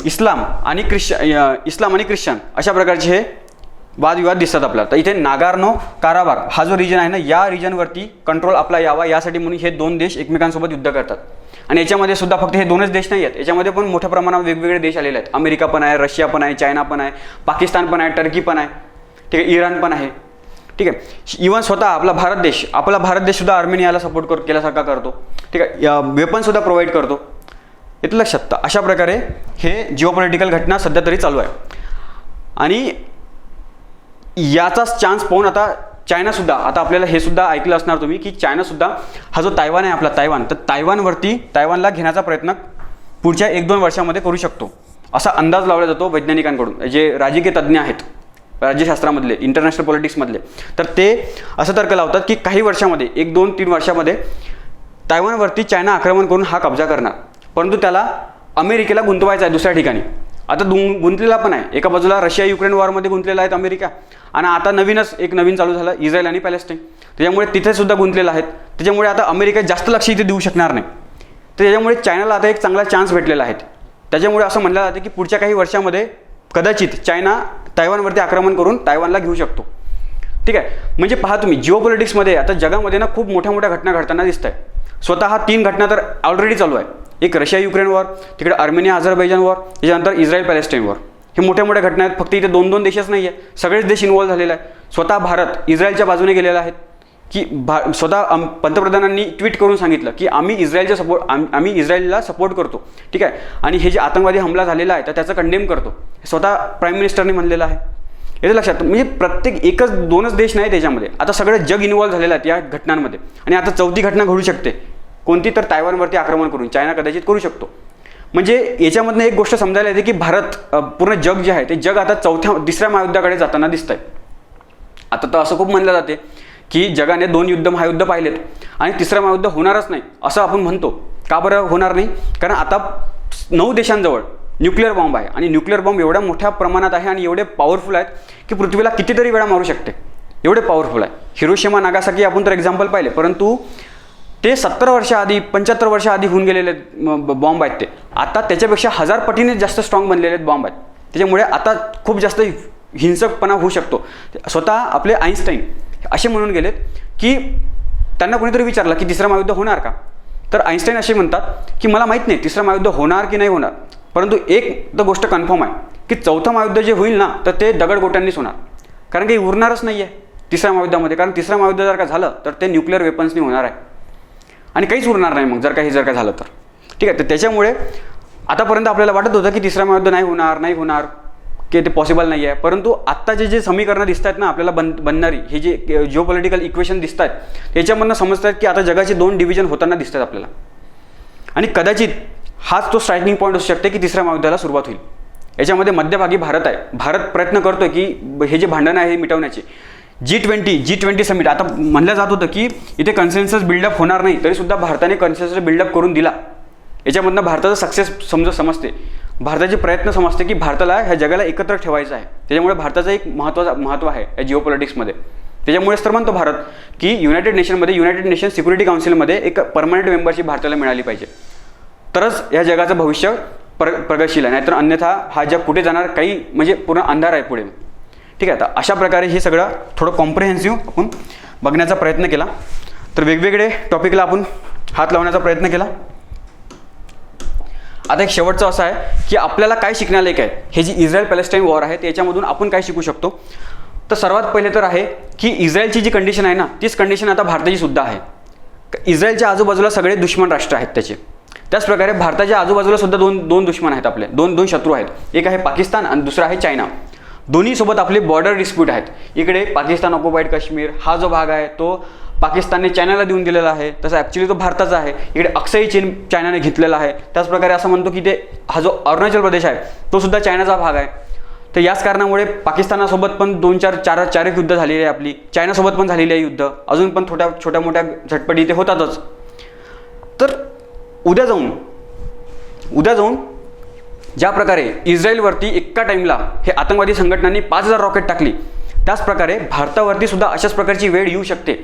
इस्लाम आणि ख्रिश्चन अशा प्रकारचे हे वादविवाद दिसतात आपल्याला. तर इथे नागार्नो काराबाग हा जो रिजन आहे ना, या रिजनवरती कंट्रोल आपला यावा यासाठी म्हणून हे 2 देश एकमेकांसोबत युद्ध करतात. आणि याच्यामध्ये सुद्धा फक्त हे 2च देश नाही आहेत, याच्यामध्ये पण मोठ्या प्रमाणात वेगवेगळे देश आलेले आहेत. अमेरिका पण आहे, रशिया पण आहे, चायना पण आहे, पाकिस्तान पण आहे, टर्की पण आहे. ठीक आहे. इराण पण आहे. ठीक आहे. इव्हन स्वतः आपला भारत देश सुद्धा अर्मेनियाला सपोर्ट केल्यासारखा करतो. ठीक आहे. वेपन सुद्धा प्रोव्हाइड करतो. येतं लक्षात? अशा प्रकारे हे जिओपॉलिटिकल घटना सध्या तरी चालू आहे. आणि याचाच चान्स पाहून आता चायनासुद्धा, आता आपल्याला हे सुद्धा ऐकलं असणार तुम्ही की चायनासुद्धा हा जो तायवान आहे आपला तर तायवानला घेण्याचा प्रयत्न पुढच्या 1-2 वर्षामध्ये करू शकतो असा अंदाज लावला जातो वैज्ञानिकांकडून, जे राजकीय तज्ज्ञ आहेत राज्यशास्त्रामधले, इंटरनॅशनल पॉलिटिक्समधले. तर ते असं तर्क लावतात की काही वर्षामध्ये 1-2-3 वर्षामध्ये तायवानवरती चायना आक्रमण करून हा कब्जा करणार. परंतु त्याला अमेरिकेला गुंतवायचा आहे दुसऱ्या ठिकाणी. आता गुंतलेला पण आहे. एका बाजूला रशिया युक्रेन वॉरमध्ये गुंतलेला आहे अमेरिका, आणि आता नवीन चालू झालं इस्रायल आणि पॅलेस्टाईन. त्याच्यामुळे तिथे सुद्धा गुंतलेला आहेत. त्याच्यामुळे आता अमेरिका जास्त लक्ष इथे देऊ शकणार नाही. तर त्याच्यामुळे चायनाला आता एक चांगला चान्स भेटलेला आहे. त्याच्यामुळे असं म्हणलं जातं की पुढच्या काही वर्षामध्ये कदाचित चायना तायवानवरती आक्रमण करून तायवानला घेऊ शकतो. ठीक आहे. म्हणजे पहा तुम्ही, जिओपॉलिटिक्समध्ये आता जगामध्ये ना खूप मोठ्या घटना घडताना दिसत आहे. स्वतः 3 घटना तर ऑलरेडी चालू आहे. एक रशिया युक्रेन वॉर, तिकडे अर्मेनिया अझरबैजान वॉर, त्याच्यानंतर इस्रायल पॅलेस्टाईन वॉर. हे मोठ्या घटना आहेत. फक्त इथे 2-2 देशच नाही आहे, सगळेच देश इन्व्हॉल्व्ह झालेला आहे. स्वतः भारत इस्रायलच्या बाजूने गेलेला आहे की स्वतः पंतप्रधानांनी ट्विट करून सांगितलं की आम्ही इस्रायलला सपोर्ट करतो. ठीक आहे. आणि हे जे आतंकवादी हमला झालेला आहे तर त्याचं कंडेम करतो, स्वतः प्राईम मिनिस्टरने म्हणलेलं आहे. याचं लक्षात, म्हणजे प्रत्येक 1-2च देश नाही त्याच्यामध्ये, आता सगळं जग इन्व्हॉल्व्ह झालेलं आहे या घटनांमध्ये. आणि आता 4थी घटना घडू शकते. कोणती? तर तायवानवरती आक्रमण करून चायना कदाचित करू शकतो. म्हणजे याच्यामधनं एक गोष्ट समजायला येते की पूर्ण जग जे आहे ते जग आता 3ऱ्या महायुद्धाकडे जाताना दिसत आहे. आता तर असं खूप म्हणलं जाते की जगाने 2 महायुद्ध पाहिलेत आणि 3रं महायुद्ध होणारच नाही असं आपण म्हणतो. का बरं होणार नाही? कारण आता 9 देशांजवळ न्यूक्लिअर बॉम्ब आहे, आणि न्यूक्लिअर बॉम्ब एवढ्या मोठ्या प्रमाणात आहे आणि एवढे पॉवरफुल आहेत की पृथ्वीला कितीतरी वेळा मारू शकते. एवढे पॉवरफुल आहे. हिरोशिमा नागासाकी आपण तर एक्झाम्पल पाहिले, परंतु ते 70 वर्ष आधी 75 वर्ष आधी होऊन गेलेले बॉम्ब आहेत. ते आता त्याच्यापेक्षा 1000 पटीने जास्त स्ट्रॉंग बनलेले बॉम्ब आहेत. त्याच्यामुळे आता खूप जास्त हिंसकपणा होऊ शकतो. स्वतः आपले आईन्स्टाईन असे म्हणून गेलेत की त्यांना कोणीतरी विचारलं की 3रं महायुद्ध होणार का? तर आईन्स्टाईन असे म्हणतात की मला माहीत नाही तिसरं महायुद्ध होणार की नाही होणार, परंतु एक तर गोष्ट कन्फर्म आहे की चौथं महायुद्ध जे होईल ना तर ते दगडगोट्यांनीच होणार, कारण काही उरणारच नाही आहे तिसऱ्या महायुद्धामध्ये. कारण तिसरं महायुद्ध जर का झालं तर ते न्यूक्लिअर वेपन्सनी होणार आहे आणि काहीच उरणार नाही मग जर का झालं तर. ठीक आहे, तर त्याच्यामुळे आतापर्यंत आपल्याला वाटत होतं की तिसरं महायुद्ध नाही होणार की ते पॉसिबल नाही आहे, परंतु आत्ताचे जे समीकरणं दिसत आहेत ना आपल्याला बनणारी हे जे जिओपॉलिटिकल इक्वेशन दिसत आहेत त्याच्यामधनं समजत आहेत की आता जगाचे 2 डिव्हिजन होताना दिसत आहेत आपल्याला, आणि कदाचित हाच तो स्ट्रायकिंग पॉईंट असू शकते की तिसऱ्या महायुद्धाला सुरुवात होईल. याच्यामध्ये मध्यभागी भारत आहे. भारत प्रयत्न करतोय की हे जे भांडणं आहे हे मिटवण्याचे. G20 समिट, आता म्हणलं जात होतं की इथे कन्सेन्सस बिल्डअप होणार नाही, तरीसुद्धा भारताने कन्सेन्सस बिल्डअप करून दिला. याच्यामधनं भारताचा सक्सेस समजते, भारताचे प्रयत्न समजते की भारताला ह्या जगाला एकत्र ठेवायचं आहे. त्याच्यामुळे भारताचं एक महत्त्व आहे या जिओपॉलिटिक्समध्ये. त्याच्यामुळेच तर म्हणतो भारत की युनायटेड नेशन सिक्युरिटी काउन्सिलमध्ये एक परमनंट मेंबरशिप भारताला मिळाली पाहिजे, तरच या जगाचं भविष्य प्रगतशील आहे, नाहीतर अन्यथा हा जग कुठे जाणार काही म्हणजे पूर्ण अंधार आहे पुढे. ठीक आहे, तर अशा प्रकारे हे सगळं थोडं कॉम्प्रिहेन्सिव्ह आपण बघण्याचा प्रयत्न केला. तर वेगवेगळे टॉपिकला आपण हात लावण्याचा प्रयत्न केला. आता एक शेवटचं असं आहे की आपल्याला काय शिकण्यालायक आहे हे जी इस्रायल पॅलेस्टाईन वॉर आहे त्याच्यामधून आपण काय शिकू शकतो. तर सर्वात पहिले तर आहे की इस्रायलची जी कंडिशन आहे ना तीच कंडिशन आता भारताची सुद्धा आहे. इस्रायलच्या आजूबाजूला सगळे दुश्मन राष्ट्र आहेत त्याचे. त्याचप्रकारे भारताच्या आजूबाजूला सुद्धा दोन दुश्मन आहेत आपले, दोन शत्रू आहेत. एक आहे पाकिस्तान आणि दुसरा आहे चायना. दोन्हीसोबत आपले बॉर्डर डिस्प्यूट आहेत. इकडे पाकिस्तान ऑक्युपाईड काश्मीर हा जो भाग आहे तो पाकिस्तानने चायनाला देऊन दिलेला आहे, तसा ॲक्च्युली तो भारताचा आहे. इकडे अक्साई चीन चायनाने घेतलेला आहे. त्याचप्रकारे असं म्हणतो की ते हा जो अरुणाचल प्रदेश आहे तो सुद्धा चायनाचा भाग आहे. तर याच कारणामुळे पाकिस्तानासोबत पण 2-4 एक युद्ध झालेली आहे आपली, चायनासोबत पण झालेली आहे युद्ध, अजून पण छोट्या मोठ्या झटपटी ते होतातच. तर उद्या जाऊन ज्या प्रकारे इस्रायलवरती एका टाईमला हे आतंकवादी संघटनांनी 5000 रॉकेट टाकली, त्याचप्रकारे भारतावरती सुद्धा अशाच प्रकारची वेळ येऊ शकते.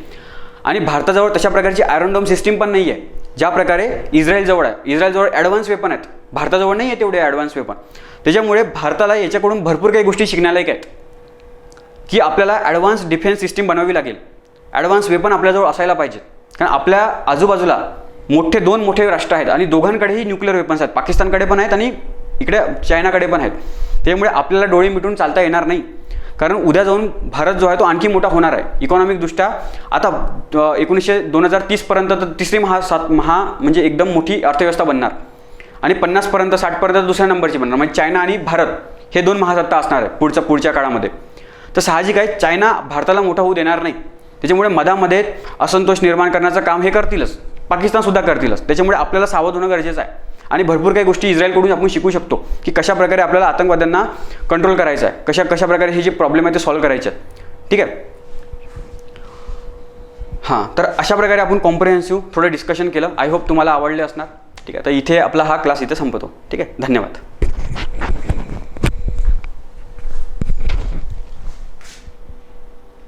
आणि भारताजवळ तशा प्रकारची आयरन डोम सिस्टीम पण नाही आहे ज्या प्रकारे इस्रायलजवळ आहे. इस्रायलजवळ ॲडव्हान्स वेपन आहेत, भारताजवळ नाही आहे तेवढे ॲडव्हान्स वेपन. त्याच्यामुळे भारताला याच्याकडून भरपूर काही गोष्टी शिकण्यालायक आहेत की आपल्याला ॲडव्हान्स डिफेन्स सिस्टीम बनवावी लागेल, ॲडव्हान्स वेपन आपल्याजवळ असायला पाहिजेत. कारण आपल्या आजूबाजूला दोन मोठे राष्ट्र आहेत आणि दोघांकडेही न्यूक्लिअर वेपन्स आहेत. पाकिस्तानकडे पण आहेत आणि इकडे चायनाकडे पण आहेत. त्यामुळे आपल्याला डोळे मिटून चालता येणार नाही, कारण उद्या जाऊन भारत जो आहे तो आणखी मोठा होणार आहे इकॉनॉमिकदृष्ट्या. आता 2030पर्यंत तर तिसरी म्हणजे एकदम मोठी अर्थव्यवस्था बनणार आणि 50पर्यंत 60पर्यंत दुसऱ्या नंबरची बनणार. म्हणजे चायना आणि भारत हे 2 महासत्ता असणार आहे पुढच्या काळामध्ये. तर साहजिक आहे चायना भारताला मोठा होऊ देणार नाही. त्याच्यामुळे मधामध्ये असंतोष निर्माण करण्याचं काम हे करतीलच, पाकिस्तानसुद्धा करतीलच. त्याच्यामुळे आपल्याला सावध होणं गरजेचं आहे आणि भरपूर काही गोष्टी इस्रायलकडून आपण शिकू शकतो की कशा प्रकारे आपल्याला आतंकवाद्यांना कंट्रोल करायचं आहे, कशा प्रकारे हे जे प्रॉब्लेम आहे ते सॉल्व्ह करायचे आहेत. ठीक आहे, हां, तर अशा प्रकारे आपण कॉम्प्रिहेन्सिव्ह थोडं डिस्कशन केलं. आय होप तुम्हाला आवडले असणार. ठीक आहे, तर इथे आपला हा क्लास इथे संपतो. ठीक आहे, धन्यवाद.